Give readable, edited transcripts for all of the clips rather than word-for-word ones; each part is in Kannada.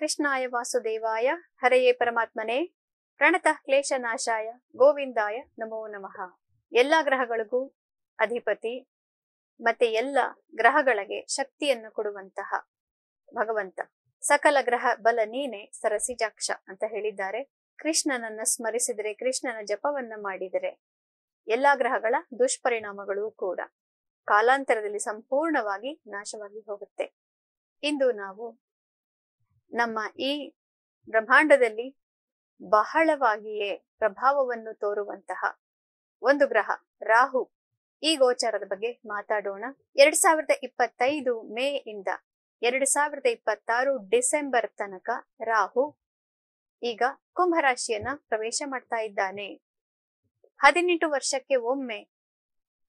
ಕೃಷ್ಣಾಯ ವಾಸುದೇವಾಯ ಹರೆಯೇ ಪರಮಾತ್ಮನೇ ಪ್ರಣತಃ ಕ್ಲೇಶನಾಶಾಯ ಗೋವಿಂದಾಯ ನಮೋ ನಮಃ. ಎಲ್ಲ ಗ್ರಹಗಳಿಗೂ ಅಧಿಪತಿ ಮತ್ತೆ ಎಲ್ಲ ಗ್ರಹಗಳಿಗೆ ಶಕ್ತಿಯನ್ನು ಕೊಡುವಂತಹ ಭಗವಂತ, ಸಕಲ ಗ್ರಹ ಬಲ ನೀನೆ ಸರಸಿಜಾಕ್ಷ ಅಂತ ಹೇಳಿದ್ದಾರೆ. ಕೃಷ್ಣನನ್ನ ಸ್ಮರಿಸಿದರೆ, ಕೃಷ್ಣನ ಜಪವನ್ನ ಮಾಡಿದರೆ ಎಲ್ಲಾ ಗ್ರಹಗಳ ದುಷ್ಪರಿಣಾಮಗಳು ಕೂಡ ಕಾಲಾಂತರದಲ್ಲಿ ಸಂಪೂರ್ಣವಾಗಿ ನಾಶವಾಗಿ ಹೋಗುತ್ತೆ. ಇಂದು ನಾವು ನಮ್ಮ ಈ ಬ್ರಹ್ಮಾಂಡದಲ್ಲಿ ಬಹಳವಾಗಿಯೇ ಪ್ರಭಾವವನ್ನು ತೋರುವಂತಹ ಒಂದು ಗ್ರಹ ರಾಹು, ಈ ಗೋಚಾರದ ಬಗ್ಗೆ ಮಾತಾಡೋಣ. 2025 ಮೇ ಇಂದ 2026 ಡಿಸೆಂಬರ್ ತನಕ ರಾಹು ಈಗ ಕುಂಭರಾಶಿಯನ್ನ ಪ್ರವೇಶ ಮಾಡ್ತಾ ಇದ್ದಾನೆ. 18 ವರ್ಷಕ್ಕೆ ಒಮ್ಮೆ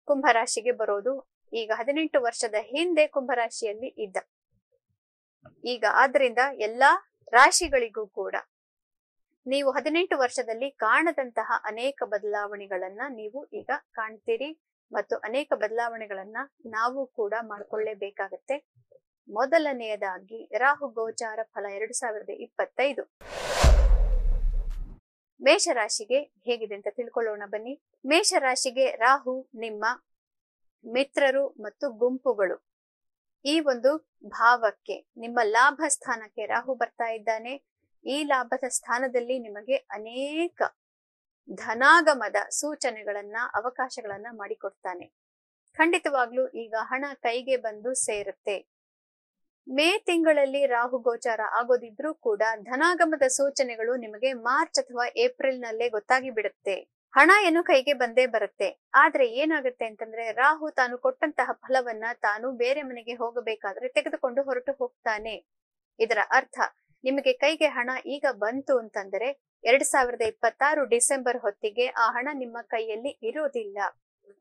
ಕುಂಭರಾಶಿಗೆ ಬರೋದು. ಈಗ 18 ವರ್ಷದ ಹಿಂದೆ ಕುಂಭರಾಶಿಯಲ್ಲಿ ಇದ್ದ. ಈಗ ಆದ್ರಿಂದ ಎಲ್ಲಾ ರಾಶಿಗಳಿಗೂ ಕೂಡ ನೀವು 18 ವರ್ಷದಲ್ಲಿ ಕಾಣದಂತಹ ಅನೇಕ ಬದಲಾವಣೆಗಳನ್ನ ನೀವು ಈಗ ಕಾಣ್ತೀರಿ ಮತ್ತು ಅನೇಕ ಬದಲಾವಣೆಗಳನ್ನ ನಾವು ಕೂಡ ಮಾಡ್ಕೊಳ್ಳೇಬೇಕಾಗತ್ತೆ. ಮೊದಲನೆಯದಾಗಿ ರಾಹು ಗೋಚಾರ ಫಲ 2025 ಮೇಷರಾಶಿಗೆ ಹೇಗಿದೆ ಅಂತ ತಿಳ್ಕೊಳ್ಳೋಣ ಬನ್ನಿ. ಮೇಷರಾಶಿಗೆ ರಾಹು ನಿಮ್ಮ ಮಿತ್ರರು ಮತ್ತು ಗುಂಪುಗಳು, ಈ ಒಂದು ಭಾವಕ್ಕೆ, ನಿಮ್ಮ ಲಾಭ ಸ್ಥಾನಕ್ಕೆ ರಾಹು ಬರ್ತಾ ಇದ್ದಾನೆ. ಈ ಲಾಭದ ಸ್ಥಾನದಲ್ಲಿ ನಿಮಗೆ ಅನೇಕ ಧನಾಗಮದ ಸೂಚನೆಗಳನ್ನ, ಅವಕಾಶಗಳನ್ನ ಮಾಡಿಕೊಡ್ತಾನೆ. ಖಂಡಿತವಾಗ್ಲೂ ಈಗ ಹಣ ಕೈಗೆ ಬಂದು ಸೇರುತ್ತೆ. ಮೇ ತಿಂಗಳಲ್ಲಿ ರಾಹು ಗೋಚಾರ ಆಗೋದಿದ್ರೂ ಕೂಡ ಧನಾಗಮದ ಸೂಚನೆಗಳು ನಿಮಗೆ ಮಾರ್ಚ್ ಅಥವಾ ಏಪ್ರಿಲ್ ನಲ್ಲೇ ಗೊತ್ತಾಗಿ ಬಿಡುತ್ತೆ. ಹಣ ಏನು ಕೈಗೆ ಬಂದೇ ಬರುತ್ತೆ. ಆದ್ರೆ ಏನಾಗುತ್ತೆ ಅಂತಂದ್ರೆ, ರಾಹು ತಾನು ಕೊಟ್ಟಂತಹ ಫಲವನ್ನ ತಾನು ಬೇರೆ ಮನೆಗೆ ಹೋಗಬೇಕಾದ್ರೆ ತೆಗೆದುಕೊಂಡು ಹೊರಟು ಹೋಗ್ತಾನೆ. ಇದರ ಅರ್ಥ ನಿಮಗೆ ಕೈಗೆ ಹಣ ಈಗ ಬಂತು ಅಂತಂದ್ರೆ 2026 ಡಿಸೆಂಬರ್ ಹೊತ್ತಿಗೆ ಆ ಹಣ ನಿಮ್ಮ ಕೈಯಲ್ಲಿ ಇರೋದಿಲ್ಲ.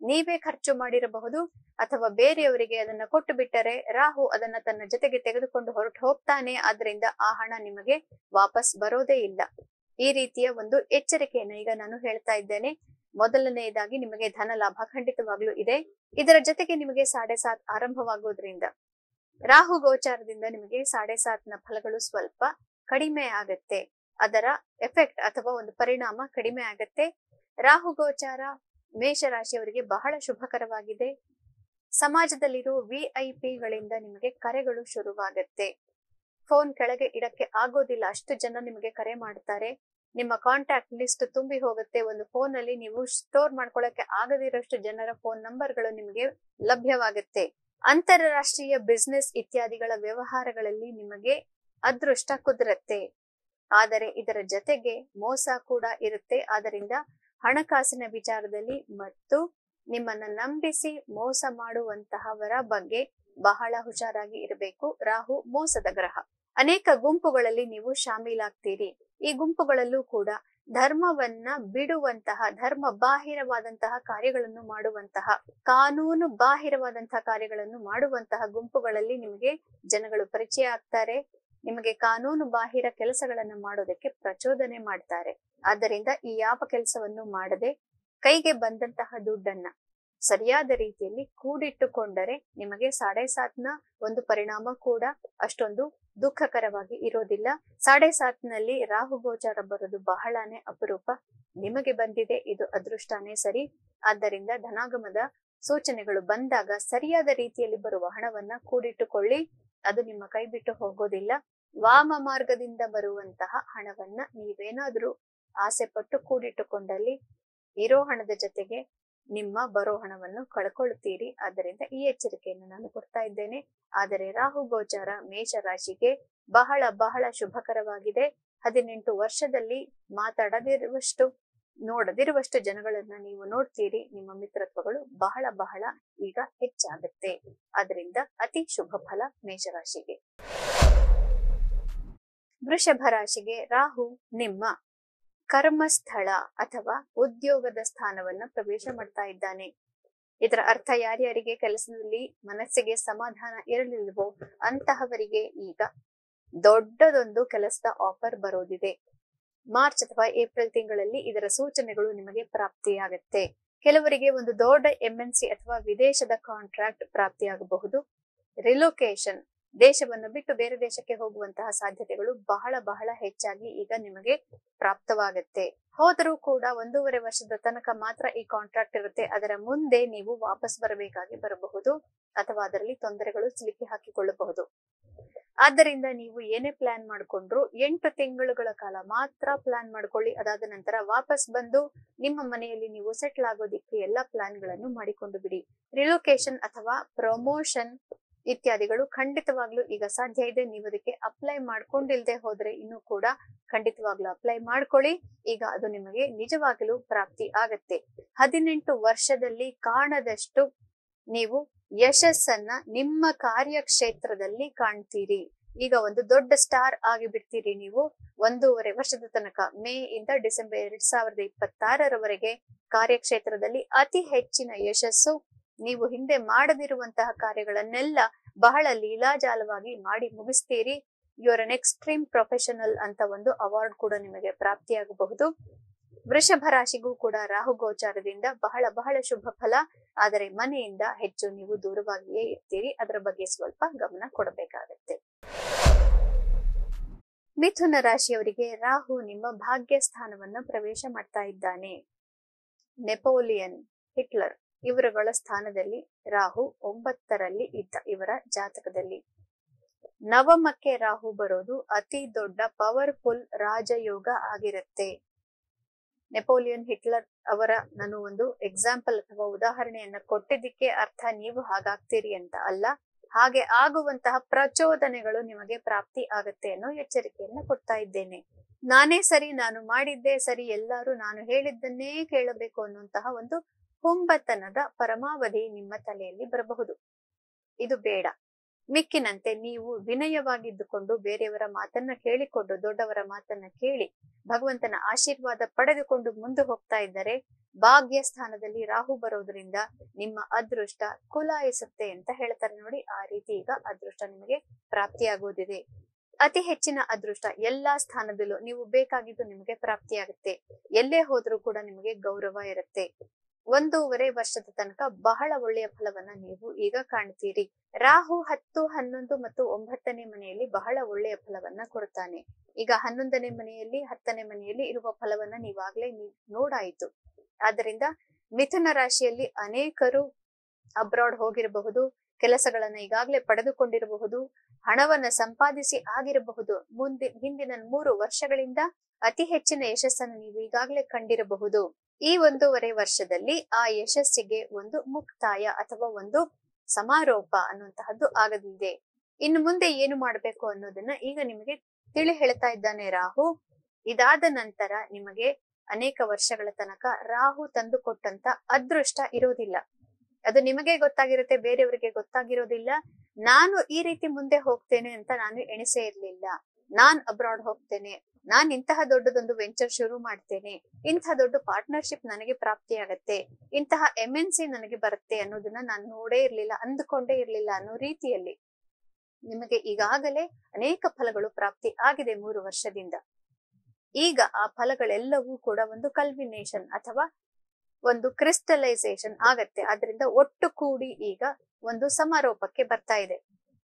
ನೀವೇ ಖರ್ಚು ಮಾಡಿರಬಹುದು ಅಥವಾ ಬೇರೆಯವರಿಗೆ ಅದನ್ನ ಕೊಟ್ಟು ಬಿಟ್ಟರೆ ರಾಹು ಅದನ್ನ ತನ್ನ ಜೊತೆಗೆ ತೆಗೆದುಕೊಂಡು ಹೊರಟು ಹೋಗ್ತಾನೆ. ಆದ್ರಿಂದ ಆ ಹಣ ನಿಮಗೆ ವಾಪಸ್ ಬರೋದೇ ಇಲ್ಲ. ಈ ರೀತಿಯ ಒಂದು ಎಚ್ಚರಿಕೆಯನ್ನು ಈಗ ನಾನು ಹೇಳ್ತಾ ಇದ್ದೇನೆ. ಮೊದಲನೆಯದಾಗಿ ನಿಮಗೆ ಧನ ಲಾಭ ಖಂಡಿತವಾಗ್ಲೂ ಇದೆ. ಇದರ ಜೊತೆಗೆ ನಿಮಗೆ 7.5 ಆರಂಭವಾಗೋದ್ರಿಂದ ರಾಹು ಗೋಚಾರದಿಂದ ನಿಮಗೆ 7.5ನ ಫಲಗಳು ಸ್ವಲ್ಪ ಕಡಿಮೆ ಆಗತ್ತೆ. ಅದರ ಎಫೆಕ್ಟ್ ಅಥವಾ ಒಂದು ಪರಿಣಾಮ ಕಡಿಮೆ ಆಗತ್ತೆ. ರಾಹು ಗೋಚಾರ ಮೇಷರಾಶಿಯವರಿಗೆ ಬಹಳ ಶುಭಕರವಾಗಿದೆ. ಸಮಾಜದಲ್ಲಿರುವ ವಿಐಪಿಗಳಿಂದ ನಿಮಗೆ ಕರೆಗಳು ಶುರುವಾಗತ್ತೆ. ಫೋನ್ ಕೆಳಗೆ ಇಡಕ್ಕೆ ಆಗೋದಿಲ್ಲ, ಅಷ್ಟು ಜನ ನಿಮಗೆ ಕರೆ ಮಾಡ್ತಾರೆ. ನಿಮ್ಮ ಕಾಂಟ್ಯಾಕ್ಟ್ ಲಿಸ್ಟ್ ತುಂಬಿ ಹೋಗುತ್ತೆ. ಒಂದು ಫೋನ್ ಅಲ್ಲಿ ನೀವು ಸ್ಟೋರ್ ಮಾಡ್ಕೊಳಕ್ಕೆ ಆಗದಿರೋಷ್ಟು ಜನರ ಫೋನ್ ನಂಬರ್ಗಳು ನಿಮಗೆ ಲಭ್ಯವಾಗುತ್ತೆ. ಅಂತಾರಾಷ್ಟ್ರೀಯ ಬಿಸ್ನೆಸ್ ಇತ್ಯಾದಿಗಳ ವ್ಯವಹಾರಗಳಲ್ಲಿ ನಿಮಗೆ ಅದೃಷ್ಟ ಕುದುರತ್ತೆ. ಆದರೆ ಇದರ ಜೊತೆಗೆ ಮೋಸ ಕೂಡ ಇರುತ್ತೆ. ಆದ್ದರಿಂದ ಹಣಕಾಸಿನ ವಿಚಾರದಲ್ಲಿ ಮತ್ತು ನಿಮ್ಮನ್ನ ನಂಬಿಸಿ ಮೋಸ ಮಾಡುವಂತಹವರ ಬಗ್ಗೆ ಬಹಳ ಹುಷಾರಾಗಿ ಇರಬೇಕು. ರಾಹು ಮೋಸದ ಗ್ರಹ. ಅನೇಕ ಗುಂಪುಗಳಲ್ಲಿ ನೀವು ಶಾಮೀಲಾಗ್ತೀರಿ. ಈ ಗುಂಪುಗಳಲ್ಲೂ ಕೂಡ ಧರ್ಮವನ್ನ ಬಿಡುವಂತಹ, ಧರ್ಮ ಬಾಹಿರವಾದಂತಹ ಕಾರ್ಯಗಳನ್ನು ಮಾಡುವಂತಹ, ಕಾನೂನು ಬಾಹಿರವಾದಂತಹ ಕಾರ್ಯಗಳನ್ನು ಮಾಡುವಂತಹ ಗುಂಪುಗಳಲ್ಲಿ ನಿಮಗೆ ಜನಗಳು ಪರಿಚಯ ಆಗ್ತಾರೆ. ನಿಮಗೆ ಕಾನೂನು ಬಾಹಿರ ಕೆಲಸಗಳನ್ನ ಮಾಡೋದಕ್ಕೆ ಪ್ರಚೋದನೆ ಮಾಡ್ತಾರೆ. ಆದ್ದರಿಂದ ಈ ಯಾವ ಕೆಲಸವನ್ನು ಮಾಡದೆ ಕೈಗೆ ಬಂದಂತಹ ದುಡ್ಡನ್ನ ಸರಿಯಾದ ರೀತಿಯಲ್ಲಿ ಕೂಡಿಟ್ಟುಕೊಂಡರೆ ನಿಮಗೆ 7.5ನ ಒಂದು ಪರಿಣಾಮ ಕೂಡ ಅಷ್ಟೊಂದು ದುಃಖಕರವಾಗಿ ಇರೋದಿಲ್ಲ. 7.5ನಲ್ಲಿ ರಾಹು ಗೋಚಾರ ಬರೋದು ಬಹಳನೇ ಅಪರೂಪ. ನಿಮಗೆ ಬಂದಿದೆ, ಇದು ಅದೃಷ್ಟನೇ ಸರಿ. ಆದ್ದರಿಂದ ಧನಾಗಮದ ಸೂಚನೆಗಳು ಬಂದಾಗ ಸರಿಯಾದ ರೀತಿಯಲ್ಲಿ ಬರುವ ಹಣವನ್ನ ಕೂಡಿಟ್ಟುಕೊಳ್ಳಿ. ಅದು ನಿಮ್ಮ ಕೈ ಬಿಟ್ಟು ಹೋಗೋದಿಲ್ಲ. ವಾಮ ಮಾರ್ಗದಿಂದ ಬರುವಂತಹ ಹಣವನ್ನ ನೀವೇನಾದ್ರೂ ಆಸೆ ಪಟ್ಟು ಕೂಡಿಟ್ಟುಕೊಂಡಲ್ಲಿ ಇರೋ ಹಣದ ಜೊತೆಗೆ ನಿಮ್ಮ ಬರೋ ಹಣವನ್ನು ಕಳ್ಕೊಳ್ತೀರಿ. ಆದ್ದರಿಂದ ಈ ಎಚ್ಚರಿಕೆಯನ್ನು ನಾನು ಕೊಡ್ತಾ ಇದ್ದೇನೆ. ಆದರೆ ರಾಹು ಗೋಚಾರ ಮೇಷರಾಶಿಗೆ ಬಹಳ ಬಹಳ ಶುಭಕರವಾಗಿದೆ. 18 ವರ್ಷದಲ್ಲಿ ಮಾತಾಡದಿರುವಷ್ಟು, ನೋಡದಿರುವಷ್ಟು ಜನಗಳನ್ನ ನೀವು ನೋಡ್ತೀರಿ. ನಿಮ್ಮ ಮಿತ್ರತ್ವಗಳು ಬಹಳ ಬಹಳ ಈಗ ಹೆಚ್ಚಾಗುತ್ತೆ. ಅದರಿಂದ ಅತಿ ಶುಭ ಫಲ ಮೇಷರಾಶಿಗೆ. ವೃಷಭ ರಾಶಿಗೆ ರಾಹು ನಿಮ್ಮ ಕರ್ಮಸ್ಥಳ ಅಥವಾ ಉದ್ಯೋಗದ ಸ್ಥಾನವನ್ನ ಪ್ರವೇಶ ಮಾಡ್ತಾ ಇದ್ದಾನೆ. ಇದರ ಅರ್ಥ ಯಾರ್ಯಾರಿಗೆ ಕೆಲಸದಲ್ಲಿ ಮನಸ್ಸಿಗೆ ಸಮಾಧಾನ ಇರಲಿಲ್ವೋ ಅಂತಹವರಿಗೆ ಈಗ ದೊಡ್ಡದೊಂದು ಕೆಲಸದ ಆಫರ್ ಬರೋದಿದೆ. ಮಾರ್ಚ್ ಅಥವಾ ಏಪ್ರಿಲ್ ತಿಂಗಳಲ್ಲಿ ಇದರ ಸೂಚನೆಗಳು ನಿಮಗೆ ಪ್ರಾಪ್ತಿಯಾಗತ್ತೆ. ಕೆಲವರಿಗೆ ಒಂದು ದೊಡ್ಡ MNC ಅಥವಾ ವಿದೇಶದ ಕಾಂಟ್ರಾಕ್ಟ್ ಪ್ರಾಪ್ತಿಯಾಗಬಹುದು. ರಿಲೊಕೇಶನ್, ದೇಶವನ್ನು ಬಿಟ್ಟು ಬೇರೆ ದೇಶಕ್ಕೆ ಹೋಗುವಂತಹ ಸಾಧ್ಯತೆಗಳು ಬಹಳ ಬಹಳ ಹೆಚ್ಚಾಗಿ ಈಗ ನಿಮಗೆ ಪ್ರಾಪ್ತವಾಗುತ್ತೆ. ಹೋದರೂ ಕೂಡ 1.5 ವರ್ಷದ ತನಕ ಮಾತ್ರ ಈ ಕಾಂಟ್ರಾಕ್ಟ್ ಇರುತ್ತೆ. ಅದರ ಮುಂದೆ ನೀವು ವಾಪಸ್ ಬರಬೇಕಾಗಿ ಬರಬಹುದು ಅಥವಾ ಅದರಲ್ಲಿ ತೊಂದರೆಗಳು ಸಿಲುಕಿ ಹಾಕಿಕೊಳ್ಳಬಹುದು. ಆದ್ದರಿಂದ ನೀವು ಏನೇ ಪ್ಲಾನ್ ಮಾಡ್ಕೊಂಡ್ರು 8 ತಿಂಗಳುಗಳ ಕಾಲ ಮಾತ್ರ ಪ್ಲಾನ್ ಮಾಡ್ಕೊಳ್ಳಿ. ಅದಾದ ನಂತರ ವಾಪಸ್ ಬಂದು ನಿಮ್ಮ ಮನೆಯಲ್ಲಿ ನೀವು ಸೆಟ್ಲ್ ಆಗೋದಿಕ್ಕೆ ಎಲ್ಲಾ ಪ್ಲಾನ್ ಗಳನ್ನು ಮಾಡಿಕೊಂಡು ಬಿಡಿ. ರಿಲೊಕೇಶನ್ ಅಥವಾ ಪ್ರಮೋಷನ್ ಇತ್ಯಾದಿಗಳು ಖಂಡಿತವಾಗ್ಲೂ ಈಗ ಸಾಧ್ಯ ಇದೆ. ನೀವು ಅದಕ್ಕೆ ಅಪ್ಲೈ ಮಾಡ್ಕೊಂಡಿಲ್ದೆ ಹೋದ್ರೆ ಇನ್ನು ಕೂಡ ಖಂಡಿತವಾಗ್ಲೂ ಅಪ್ಲೈ ಮಾಡ್ಕೊಳ್ಳಿ. ಈಗ ಅದು ನಿಮಗೆ ನಿಜವಾಗಲೂ ಪ್ರಾಪ್ತಿ ಆಗತ್ತೆ. 18 ವರ್ಷದಲ್ಲಿ ಕಾಣದಷ್ಟು ನೀವು ಯಶಸ್ಸನ್ನ ನಿಮ್ಮ ಕಾರ್ಯಕ್ಷೇತ್ರದಲ್ಲಿ ಕಾಣ್ತೀರಿ. ಈಗ ಒಂದು ದೊಡ್ಡ ಸ್ಟಾರ್ ಆಗಿ ಬಿಡ್ತೀರಿ ನೀವು. 1.5 ವರ್ಷದ ತನಕ ಮೇ ಇಂದ ಡಿಸೆಂಬರ್ 2026ರವರೆಗೆ ಕಾರ್ಯಕ್ಷೇತ್ರದಲ್ಲಿ ಅತಿ ಹೆಚ್ಚಿನ ಯಶಸ್ಸು. ನೀವು ಹಿಂದೆ ಮಾಡದಿರುವಂತಹ ಕಾರ್ಯಗಳನ್ನೆಲ್ಲ ಬಹಳ ಲೀಲಾಜಾಲವಾಗಿ ಮಾಡಿ ಮುಗಿಸ್ತೀರಿ. You are an extreme professional ಅಂತ ಒಂದು ಅವಾರ್ಡ್ ಕೂಡ ನಿಮಗೆ ಪ್ರಾಪ್ತಿಯಾಗಬಹುದು. ವೃಷಭ ರಾಶಿಗೂ ಕೂಡ ರಾಹು ಗೋಚಾರದಿಂದ ಬಹಳ ಬಹಳ ಶುಭ ಫಲ. ಆದರೆ ಮನೆಯಿಂದ ಹೆಚ್ಚು ನೀವು ದೂರವಾಗಿಯೇ ಇರ್ತೀರಿ. ಅದರ ಬಗ್ಗೆ ಸ್ವಲ್ಪ ಗಮನ ಕೊಡಬೇಕಾಗತ್ತೆ. ಮಿಥುನ ರಾಶಿಯವರಿಗೆ ರಾಹು ನಿಮ್ಮ ಭಾಗ್ಯ ಸ್ಥಾನವನ್ನ ಪ್ರವೇಶ ಮಾಡ್ತಾ ಇದ್ದಾನೆ. ನೆಪೋಲಿಯನ್, ಹಿಟ್ಲರ್ ಇವರುಗಳ ಸ್ಥಾನದಲ್ಲಿ ರಾಹು 9ರಲ್ಲಿ ಇದ್ದ ಇವರ ಜಾತಕದಲ್ಲಿ. ನವಮಕ್ಕೆ ರಾಹು ಬರೋದು ಅತಿ ದೊಡ್ಡ ಪವರ್ಫುಲ್ ರಾಜಯೋಗ ಆಗಿರುತ್ತೆ. ನೆಪೋಲಿಯನ್, ಹಿಟ್ಲರ್ ಅವರ ನಾನು ಒಂದು ಎಕ್ಸಾಂಪಲ್ ಅಥವಾ ಉದಾಹರಣೆಯನ್ನ ಕೊಟ್ಟಿದ್ದಕ್ಕೆ ಅರ್ಥ ನೀವು ಹಾಗಾಗ್ತೀರಿ ಅಂತ ಅಲ್ಲ. ಹಾಗೆ ಆಗುವಂತಹ ಪ್ರಚೋದನೆಗಳು ನಿಮಗೆ ಪ್ರಾಪ್ತಿ ಆಗತ್ತೆ ಅನ್ನೋ ಎಚ್ಚರಿಕೆಯನ್ನ ಕೊಡ್ತಾ ಇದ್ದೇನೆ. ನಾನೇ ಸರಿ, ನಾನು ಮಾಡಿದ್ದೇ ಸರಿ, ಎಲ್ಲರೂ ನಾನು ಹೇಳಿದ್ದನ್ನೇ ಕೇಳಬೇಕು ಅನ್ನುವಂತಹ ಒಂದು ಹುಂಬತನದ ಪರಮಾವಧಿ ನಿಮ್ಮ ತಲೆಯಲ್ಲಿ ಬರಬಹುದು. ಇದು ಬೇಡ. ಮಿಕ್ಕಿನಂತೆ ನೀವು ವಿನಯವಾಗಿದ್ದುಕೊಂಡು ಬೇರೆಯವರ ಮಾತನ್ನ ಕೇಳಿಕೊಂಡು ದೊಡ್ಡವರ ಮಾತನ್ನ ಕೇಳಿ ಭಗವಂತನ ಆಶೀರ್ವಾದ ಪಡೆದುಕೊಂಡು ಮುಂದೆ ಹೋಗ್ತಾ ಇದ್ದರೆ ಭಾಗ್ಯ ಸ್ಥಾನದಲ್ಲಿ ರಾಹು ಬರೋದ್ರಿಂದ ನಿಮ್ಮ ಅದೃಷ್ಟ ಕುಲಾಯಿಸುತ್ತೆ ಅಂತ ಹೇಳ್ತಾರೆ ನೋಡಿ. ಆ ರೀತಿ ಈಗ ಅದೃಷ್ಟ ನಿಮಗೆ ಪ್ರಾಪ್ತಿಯಾಗೋದಿದೆ. ಅತಿ ಹೆಚ್ಚಿನ ಅದೃಷ್ಟ ಎಲ್ಲಾ ಸ್ಥಾನದಲ್ಲೂ ನೀವು ಬೇಕಾಗಿದ್ದು ನಿಮಗೆ ಪ್ರಾಪ್ತಿಯಾಗುತ್ತೆ. ಎಲ್ಲೇ ಹೋದ್ರೂ ಕೂಡ ನಿಮಗೆ ಗೌರವ ಇರುತ್ತೆ. 1.5 ವರ್ಷದ ತನಕ ಬಹಳ ಒಳ್ಳೆಯ ಫಲವನ್ನ ನೀವು ಈಗ ಕಾಣ್ತೀರಿ. ರಾಹು 10, 11 ಮತ್ತು 9ನೇ ಮನೆಯಲ್ಲಿ ಬಹಳ ಒಳ್ಳೆಯ ಫಲವನ್ನ ಕೊಡ್ತಾನೆ. ಈಗ 11ನೇ ಮನೆಯಲ್ಲಿ 10ನೇ ಮನೆಯಲ್ಲಿ ಇರುವ ಫಲವನ್ನ ನೀವಾಗ್ಲೇ ನೋಡಾಯಿತು. ಆದ್ರಿಂದ ಮಿಥುನ ರಾಶಿಯಲ್ಲಿ ಅನೇಕರು ಅಬ್ರಾಡ್ ಹೋಗಿರಬಹುದು, ಕೆಲಸಗಳನ್ನ ಈಗಾಗಲೇ ಪಡೆದುಕೊಂಡಿರಬಹುದು, ಹಣವನ್ನ ಸಂಪಾದಿಸಿ ಆಗಿರಬಹುದು. ಹಿಂದಿನ 3 ವರ್ಷಗಳಿಂದ ಅತಿ ಹೆಚ್ಚಿನ ಯಶಸ್ಸನ್ನು ನೀವು ಈಗಾಗಲೇ ಕಂಡಿರಬಹುದು. ಈ 1.5 ವರ್ಷದಲ್ಲಿ ಆ ಯಶಸ್ಸಿಗೆ ಒಂದು ಮುಕ್ತಾಯ ಅಥವಾ ಒಂದು ಸಮಾರೋಪ ಅನ್ನುವಂತಹದ್ದು ಆಗಲಿದೆ. ಇನ್ನು ಮುಂದೆ ಏನು ಮಾಡಬೇಕು ಅನ್ನೋದನ್ನ ಈಗ ನಿಮಗೆ ತಿಳಿ ಹೇಳ್ತಾ ಇದ್ದಾನೆ ರಾಹು. ಇದಾದ ನಂತರ ನಿಮಗೆ ಅನೇಕ ವರ್ಷಗಳ ತನಕ ರಾಹು ತಂದು ಕೊಟ್ಟಂತ ಅದೃಷ್ಟ ಇರೋದಿಲ್ಲ. ಅದು ನಿಮಗೆ ಗೊತ್ತಾಗಿರುತ್ತೆ, ಬೇರೆಯವರಿಗೆ ಗೊತ್ತಾಗಿರೋದಿಲ್ಲ. ನಾನು ಈ ರೀತಿ ಮುಂದೆ ಹೋಗ್ತೇನೆ ಅಂತ ನಾನು ಎಣಿಸೇ ಇರ್ಲಿಲ್ಲ. ನಾನ್ ಅಬ್ರಾಡ್ ಹೋಗ್ತೇನೆ, ನಾನ್ ಇಂತಹ ದೊಡ್ಡದೊಂದು ವೆಂಚರ್ ಶುರು ಮಾಡ್ತೇನೆ, ಇಂತಹ ದೊಡ್ಡ ಪಾರ್ಟ್ನರ್ಶಿಪ್ ನನಗೆ ಪ್ರಾಪ್ತಿಯಾಗತ್ತೆ, ಇಂತಹ MNC ನನಗೆ ಬರುತ್ತೆ ಅನ್ನೋದನ್ನ ನಾನು ನೋಡೇ ಇರ್ಲಿಲ್ಲ, ಅಂದುಕೊಂಡೇ ಇರ್ಲಿಲ್ಲ ಅನ್ನೋ ರೀತಿಯಲ್ಲಿ ನಿಮಗೆ ಈಗಾಗಲೇ ಅನೇಕ ಫಲಗಳು ಪ್ರಾಪ್ತಿ ಆಗಿದೆ 3 ವರ್ಷದಿಂದ. ಈಗ ಆ ಫಲಗಳೆಲ್ಲವೂ ಕೂಡ ಒಂದು ಕಲ್ವಿನೇಷನ್ ಅಥವಾ ಒಂದು ಕ್ರಿಸ್ಟಲೈಸೇಷನ್ ಆಗತ್ತೆ. ಆದ್ರಿಂದ ಒಟ್ಟು ಕೂಡಿ ಈಗ ಒಂದು ಸಮಾರೋಪಕ್ಕೆ ಬರ್ತಾ ಇದೆ.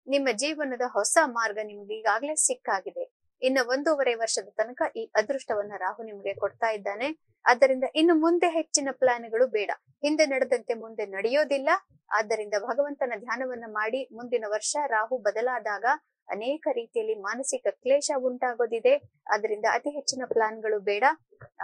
ನಿಮ್ಮ ಜೀವನದ ಹೊಸ ಮಾರ್ಗ ನಿಮ್ಗೆ ಈಗಾಗಲೇ ಸಿಕ್ಕಾಗಿದೆ. ಇನ್ನು 1.5 ವರ್ಷದ ತನಕ ಈ ಅದೃಷ್ಟವನ್ನ ರಾಹು ನಿಮ್ಗೆ ಕೊಡ್ತಾ ಇದ್ದಾನೆ. ಆದ್ದರಿಂದ ಇನ್ನು ಮುಂದೆ ಹೆಚ್ಚಿನ ಪ್ಲಾನ್ಗಳು ಬೇಡ. ಹಿಂದೆ ನಡೆದಂತೆ ಮುಂದೆ ನಡೆಯೋದಿಲ್ಲ. ಆದ್ದರಿಂದ ಭಗವಂತನ ಧ್ಯಾನವನ್ನ ಮಾಡಿ ಮುಂದಿನ ವರ್ಷ ರಾಹು ಬದಲಾದಾಗ ಅನೇಕ ರೀತಿಯಲ್ಲಿ ಮಾನಸಿಕ ಕ್ಲೇಶ ಉಂಟಾಗೋದಿದೆ. ಅದರಿಂದ ಅತಿ ಹೆಚ್ಚಿನ ಪ್ಲಾನ್ಗಳು ಬೇಡ.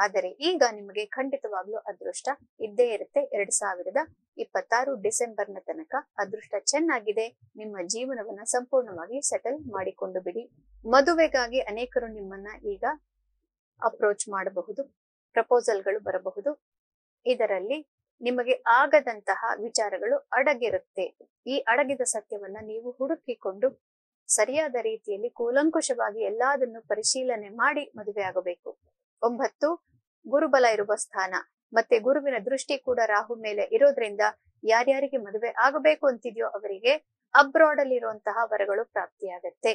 ಆದರೆ ಈಗ ನಿಮಗೆ ಖಂಡಿತವಾಗ್ಲೂ ಅದೃಷ್ಟ ಇದ್ದೇ ಇರುತ್ತೆ. 2026 ಡಿಸೆಂಬರ್ನ ತನಕ ಅದೃಷ್ಟ ಚೆನ್ನಾಗಿದೆ. ನಿಮ್ಮ ಜೀವನವನ್ನ ಸಂಪೂರ್ಣವಾಗಿ ಸೆಟಲ್ ಮಾಡಿಕೊಂಡು ಬಿಡಿ. ಮದುವೆಗಾಗಿ ಅನೇಕರು ನಿಮ್ಮನ್ನ ಈಗ ಅಪ್ರೋಚ್ ಮಾಡಬಹುದು, ಪ್ರಪೋಸಲ್ಗಳು ಬರಬಹುದು. ಇದರಲ್ಲಿ ನಿಮಗೆ ಆಗದಂತಹ ವಿಚಾರಗಳು ಅಡಗಿರುತ್ತೆ. ಈ ಅಡಗಿದ ಸತ್ಯವನ್ನ ನೀವು ಹುಡುಕಿಕೊಂಡು ಸರಿಯಾದ ರೀತಿಯಲ್ಲಿ ಕೂಲಂಕುಷವಾಗಿ ಎಲ್ಲದನ್ನು ಪರಿಶೀಲನೆ ಮಾಡಿ ಮದುವೆ ಆಗಬೇಕು. 9 ಗುರುಬಲ ಇರುವ ಸ್ಥಾನ, ಮತ್ತೆ ಗುರುವಿನ ದೃಷ್ಟಿ ಕೂಡ ರಾಹು ಮೇಲೆ ಇರೋದ್ರಿಂದ ಯಾರ್ಯಾರಿಗೆ ಮದುವೆ ಆಗಬೇಕು ಅಂತಿದ್ಯೋ ಅವರಿಗೆ ಅಬ್ರಾಡ್ ಅಲ್ಲಿ ಇರುವಂತಹ ವರಗಳು ಪ್ರಾಪ್ತಿಯಾಗತ್ತೆ.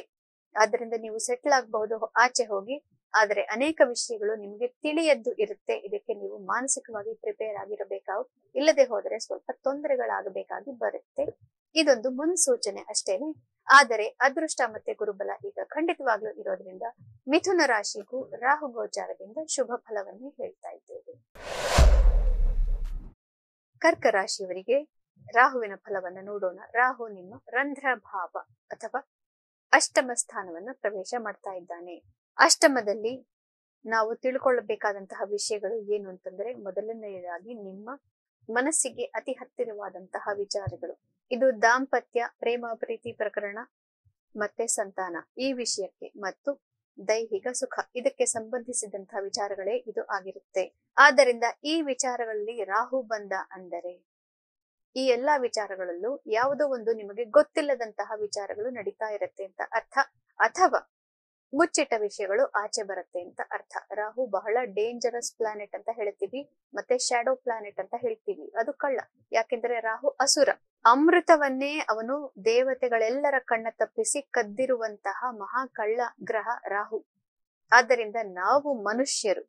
ಆದ್ರಿಂದ ನೀವು ಸೆಟ್ಲ್ ಆಗಬಹುದು ಆಚೆ ಹೋಗಿ. ಆದ್ರೆ ಅನೇಕ ವಿಷಯಗಳು ನಿಮ್ಗೆ ತಿಳಿಯದ್ದು ಇರುತ್ತೆ. ಇದಕ್ಕೆ ನೀವು ಮಾನಸಿಕವಾಗಿ ಪ್ರಿಪೇರ್ ಆಗಿರಬೇಕಾವು. ಇಲ್ಲದೆ ಹೋದರೆ ಸ್ವಲ್ಪ ತೊಂದರೆಗಳಾಗಬೇಕಾಗಿ ಬರುತ್ತೆ. ಇದೊಂದು ಮುನ್ಸೂಚನೆ ಅಷ್ಟೇನೆ. ಆದರೆ ಅದೃಷ್ಟ ಮತ್ತೆ ಗುರುಬಲ ಈಗ ಖಂಡಿತವಾಗ್ಲೂ ಇರೋದ್ರಿಂದ ಮಿಥುನ ರಾಶಿಗೂ ರಾಹು ಗೋಚಾರದಿಂದ ಶುಭ ಫಲವನ್ನೇ ಹೇಳ್ತಾ ಇದ್ದೇವೆ. ಕರ್ಕ ರಾಶಿಯವರಿಗೆ ರಾಹುವಿನ ಫಲವನ್ನ ನೋಡೋಣ. ರಾಹು ನಿಮ್ಮ ರಂಧ್ರ ಭಾವ ಅಥವಾ ಅಷ್ಟಮ ಸ್ಥಾನವನ್ನ ಪ್ರವೇಶ ಮಾಡ್ತಾ ಇದ್ದಾನೆ. ಅಷ್ಟಮದಲ್ಲಿ ನಾವು ತಿಳ್ಕೊಳ್ಳಬೇಕಾದಂತಹ ವಿಷಯಗಳು ಏನು ಅಂತಂದ್ರೆ, ಮೊದಲನೆಯದಾಗಿ ನಿಮ್ಮ ಮನಸ್ಸಿಗೆ ಅತಿ ಹತ್ತಿರವಾದಂತಹ ವಿಚಾರಗಳು. ಇದು ದಾಂಪತ್ಯ, ಪ್ರೇಮ, ಪ್ರೀತಿ ಪ್ರಕರಣ ಮತ್ತೆ ಸಂತಾನ ಈ ವಿಷಯಕ್ಕೆ ಮತ್ತು ದೈಹಿಕ ಸುಖ ಇದಕ್ಕೆ ಸಂಬಂಧಿಸಿದಂತಹ ವಿಚಾರಗಳೇ ಇದು ಆಗಿರುತ್ತೆ. ಆದ್ದರಿಂದ ಈ ವಿಚಾರಗಳಲ್ಲಿ ರಾಹು ಬಂದ ಅಂದರೆ ಈ ಎಲ್ಲಾ ವಿಚಾರಗಳಲ್ಲೂ ಯಾವುದೋ ಒಂದು ನಿಮಗೆ ಗೊತ್ತಿಲ್ಲದಂತಹ ವಿಚಾರಗಳು ನಡೀತಾ ಇರುತ್ತೆ ಅಂತ ಅರ್ಥ, ಅಥವಾ ಮುಚ್ಚಿಟ್ಟ ವಿಷಯಗಳು ಆಚೆ ಬರುತ್ತೆ ಅಂತ ಅರ್ಥ. ರಾಹು ಬಹಳ ಡೇಂಜರಸ್ ಪ್ಲಾನೆಟ್ ಅಂತ ಹೇಳ್ತೀವಿ, ಮತ್ತೆ ಶ್ಯಾಡೋ ಪ್ಲಾನೆಟ್ ಅಂತ ಹೇಳ್ತೀವಿ. ಅದು ಕಳ್ಳ, ಯಾಕೆಂದ್ರೆ ರಾಹು ಅಸುರ. ಅಮೃತವನ್ನೇ ಅವನು ದೇವತೆಗಳೆಲ್ಲರ ಕಣ್ಣ ತಪ್ಪಿಸಿ ಕದ್ದಿರುವಂತಹ ಮಹಾ ಕಳ್ಳ ಗ್ರಹ ರಾಹು. ಆದ್ದರಿಂದ ನಾವು ಮನುಷ್ಯರು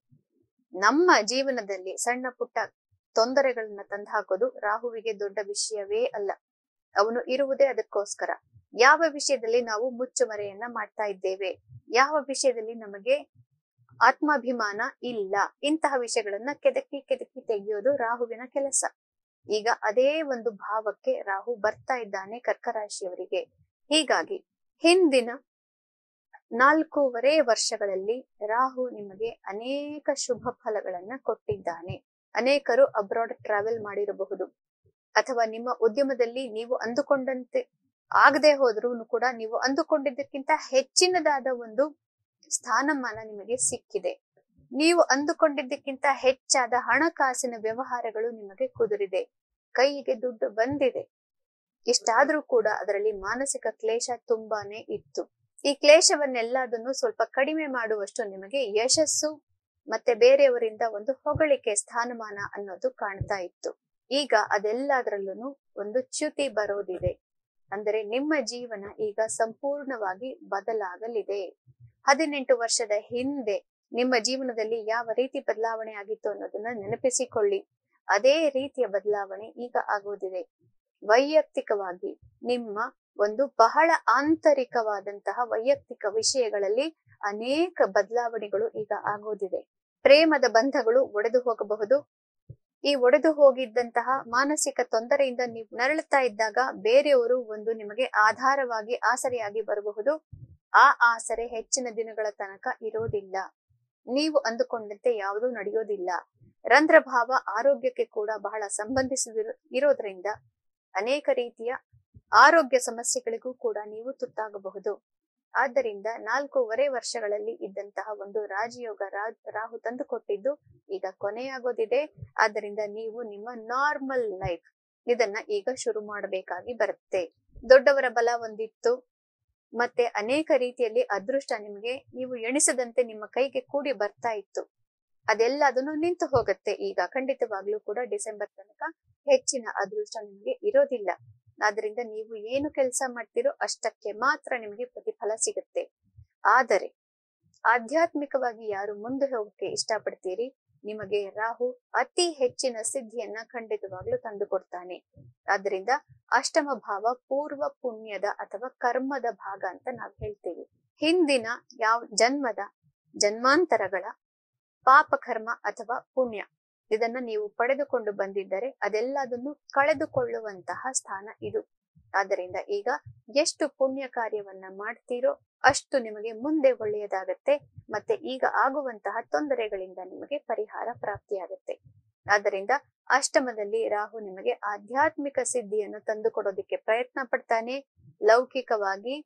ನಮ್ಮ ಜೀವನದಲ್ಲಿ ಸಣ್ಣ ಪುಟ್ಟ ತೊಂದರೆಗಳನ್ನ ತಂದು ಹಾಕೋದು ರಾಹುವಿಗೆ ದೊಡ್ಡ ವಿಷಯವೇ ಅಲ್ಲ. ಅವನು ಇರುವುದೇ ಅದಕ್ಕೋಸ್ಕರ. ಯಾವ ವಿಷಯದಲ್ಲಿ ನಾವು ಮುಚ್ಚುಮರೆಯನ್ನ ಮಾಡ್ತಾ ಇದ್ದೇವೆ, ಯಾವ ವಿಷಯದಲ್ಲಿ ನಮಗೆ ಆತ್ಮಾಭಿಮಾನ ಇಲ್ಲ, ಇಂತಹ ವಿಷಯಗಳನ್ನ ಕೆದಕಿ ತೆಗೆಯೋದು ರಾಹುವಿನ ಕೆಲಸ. ಈಗ ಅದೇ ಒಂದು ಭಾವಕ್ಕೆ ರಾಹು ಬರ್ತಾ ಇದ್ದಾನೆ ಕರ್ಕರಾಶಿಯವರಿಗೆ. ಹೀಗಾಗಿ ಹಿಂದಿನ 4.5 ವರ್ಷಗಳಲ್ಲಿ ರಾಹು ನಿಮಗೆ ಅನೇಕ ಶುಭ ಫಲಗಳನ್ನ ಕೊಟ್ಟಿದ್ದಾನೆ. ಅನೇಕರು ಅಬ್ರಾಡ್ ಟ್ರಾವೆಲ್ ಮಾಡಿರಬಹುದು, ಅಥವಾ ನಿಮ್ಮ ಉದ್ಯಮದಲ್ಲಿ ನೀವು ಅಂದುಕೊಂಡಂತೆ ಆಗದೆ ಹೋದ್ರೂ ಕೂಡ ನೀವು ಅಂದುಕೊಂಡಿದ್ದಕ್ಕಿಂತ ಹೆಚ್ಚಿನದಾದ ಒಂದು ಸ್ಥಾನಮಾನ ನಿಮಗೆ ಸಿಕ್ಕಿದೆ. ನೀವು ಅಂದುಕೊಂಡಿದ್ದಕ್ಕಿಂತ ಹೆಚ್ಚಾದ ಹಣಕಾಸಿನ ವ್ಯವಹಾರಗಳು ನಿಮಗೆ ಕುದುರಿದೆ, ಕೈಗೆ ದುಡ್ಡು ಬಂದಿದೆ. ಇಷ್ಟಾದ್ರೂ ಕೂಡ ಅದರಲ್ಲಿ ಮಾನಸಿಕ ಕ್ಲೇಶ ತುಂಬಾನೇ ಇತ್ತು. ಈ ಕ್ಲೇಶವನ್ನೆಲ್ಲದನ್ನು ಸ್ವಲ್ಪ ಕಡಿಮೆ ಮಾಡುವಷ್ಟು ನಿಮಗೆ ಯಶಸ್ಸು ಮತ್ತೆ ಬೇರೆಯವರಿಂದ ಒಂದು ಹೊಗಳಿಕೆ, ಸ್ಥಾನಮಾನ ಅನ್ನೋದು ಕಾಣ್ತಾ ಇತ್ತು. ಈಗ ಅದೆಲ್ಲದರಲ್ಲೂ ಒಂದು ಚ್ಯುತಿ ಬರೋದಿದೆ. ಅಂದರೆ ನಿಮ್ಮ ಜೀವನ ಈಗ ಸಂಪೂರ್ಣವಾಗಿ ಬದಲಾಗಲಿದೆ. 18 ವರ್ಷದ ಹಿಂದೆ ನಿಮ್ಮ ಜೀವನದಲ್ಲಿ ಯಾವ ರೀತಿ ಬದಲಾವಣೆ ಆಗಿತ್ತು ಅನ್ನೋದನ್ನ ನೆನಪಿಸಿಕೊಳ್ಳಿ. ಅದೇ ರೀತಿಯ ಬದಲಾವಣೆ ಈಗ ಆಗೋದಿದೆ. ವೈಯಕ್ತಿಕವಾಗಿ ನಿಮ್ಮ ಒಂದು ಬಹಳ ಆಂತರಿಕವಾದಂತಹ ವೈಯಕ್ತಿಕ ವಿಷಯಗಳಲ್ಲಿ ಅನೇಕ ಬದಲಾವಣೆಗಳು ಈಗ ಆಗೋದಿದೆ. ಪ್ರೇಮದ ಬಂಧಗಳು ಒಡೆದು ಹೋಗಬಹುದು. ಈ ಒಡೆದು ಹೋಗಿದ್ದಂತಹ ಮಾನಸಿಕ ತೊಂದರೆಯಿಂದ ನೀವು ನರಳುತ್ತಾ ಇದ್ದಾಗ ಬೇರೆಯವರು ಒಂದು ನಿಮಗೆ ಆಧಾರವಾಗಿ, ಆಸರೆಯಾಗಿ ಬರಬಹುದು. ಆ ಆಸರೆ ಹೆಚ್ಚಿನ ದಿನಗಳ ತನಕ ಇರೋದಿಲ್ಲ. ನೀವು ಅಂದುಕೊಂಡಂತೆ ಯಾವುದೂ ನಡೆಯೋದಿಲ್ಲ. ರಂಧ್ರಭಾವ ಆರೋಗ್ಯಕ್ಕೆ ಕೂಡ ಬಹಳ ಇರೋದ್ರಿಂದ ಅನೇಕ ರೀತಿಯ ಆರೋಗ್ಯ ಸಮಸ್ಯೆಗಳಿಗೂ ಕೂಡ ನೀವು ತುತ್ತಾಗಬಹುದು. ಆದ್ದರಿಂದ 4.5 ವರ್ಷಗಳಲ್ಲಿ ಇದ್ದಂತಹ ಒಂದು ರಾಜಯೋಗ ರಾಹು ತಂದು ಕೊಟ್ಟಿದ್ದು ಈಗ ಕೊನೆಯಾಗೋದಿದೆ. ಆದ್ದರಿಂದ ನೀವು ನಿಮ್ಮ ನಾರ್ಮಲ್ ಲೈಫ್ ಇದನ್ನ ಈಗ ಶುರು ಮಾಡಬೇಕಾಗಿ ಬರುತ್ತೆ. ದೊಡ್ಡವರ ಬಲ ಒಂದಿತ್ತು, ಮತ್ತೆ ಅನೇಕ ರೀತಿಯಲ್ಲಿ ಅದೃಷ್ಟ ನಿಮ್ಗೆ ನೀವು ಎಣಿಸದಂತೆ ನಿಮ್ಮ ಕೈಗೆ ಕೂಡಿ ಬರ್ತಾ ಇತ್ತು. ಅದೆಲ್ಲ ಅದನ್ನು ನಿಂತು ಹೋಗುತ್ತೆ. ಈಗ ಖಂಡಿತವಾಗ್ಲೂ ಕೂಡ ಡಿಸೆಂಬರ್ ತನಕ ಹೆಚ್ಚಿನ ಅದೃಷ್ಟ ನಿಮ್ಗೆ ಇರೋದಿಲ್ಲ. ಆದ್ರಿಂದ ನೀವು ಏನು ಕೆಲಸ ಮಾಡ್ತೀರೋ ಅಷ್ಟಕ್ಕೆ ಮಾತ್ರ ನಿಮಗೆ ಪ್ರತಿಫಲ ಸಿಗುತ್ತೆ. ಆದರೆ ಆಧ್ಯಾತ್ಮಿಕವಾಗಿ ಯಾರು ಮುಂದೆ ಹೋಗಕ್ಕೆ ಇಷ್ಟಪಡ್ತೀರಿ, ನಿಮಗೆ ರಾಹು ಅತಿ ಹೆಚ್ಚಿನ ಸಿದ್ಧಿಯನ್ನ ಖಂಡಿತವಾಗ್ಲೂ ತಂದು ಕೊಡ್ತಾನೆ. ಆದ್ರಿಂದ ಅಷ್ಟಮ ಭಾವ ಪೂರ್ವ ಪುಣ್ಯದ ಅಥವಾ ಕರ್ಮದ ಭಾಗ ಅಂತ ನಾವು ಹೇಳ್ತೀವಿ. ಹಿಂದಿನ ಜನ್ಮಾಂತರಗಳ ಪಾಪ ಕರ್ಮ ಅಥವಾ ಪುಣ್ಯ ಇದನ್ನ ನೀವು ಪಡೆದುಕೊಂಡು ಬಂದಿದ್ದರೆ ಅದೆಲ್ಲದನ್ನು ಕಳೆದುಕೊಳ್ಳುವಂತಹ ಸ್ಥಾನ ಇದು. ಆದ್ದರಿಂದ ಈಗ ಎಷ್ಟು ಪುಣ್ಯ ಕಾರ್ಯವನ್ನ ಮಾಡ್ತೀರೋ ಅಷ್ಟು ನಿಮಗೆ ಮುಂದೆ ಒಳ್ಳೆಯದಾಗತ್ತೆ. ಮತ್ತೆ ಈಗ ಆಗುವಂತಹ ತೊಂದರೆಗಳಿಂದ ನಿಮಗೆ ಪರಿಹಾರ ಪ್ರಾಪ್ತಿಯಾಗತ್ತೆ. ಆದ್ದರಿಂದ ಅಷ್ಟಮದಲ್ಲಿ ರಾಹು ನಿಮಗೆ ಆಧ್ಯಾತ್ಮಿಕ ಸಿದ್ಧಿಯನ್ನು ತಂದುಕೊಡೋದಿಕ್ಕೆ ಪ್ರಯತ್ನ ಪಡ್ತಾನೆ. ಲೌಕಿಕವಾಗಿ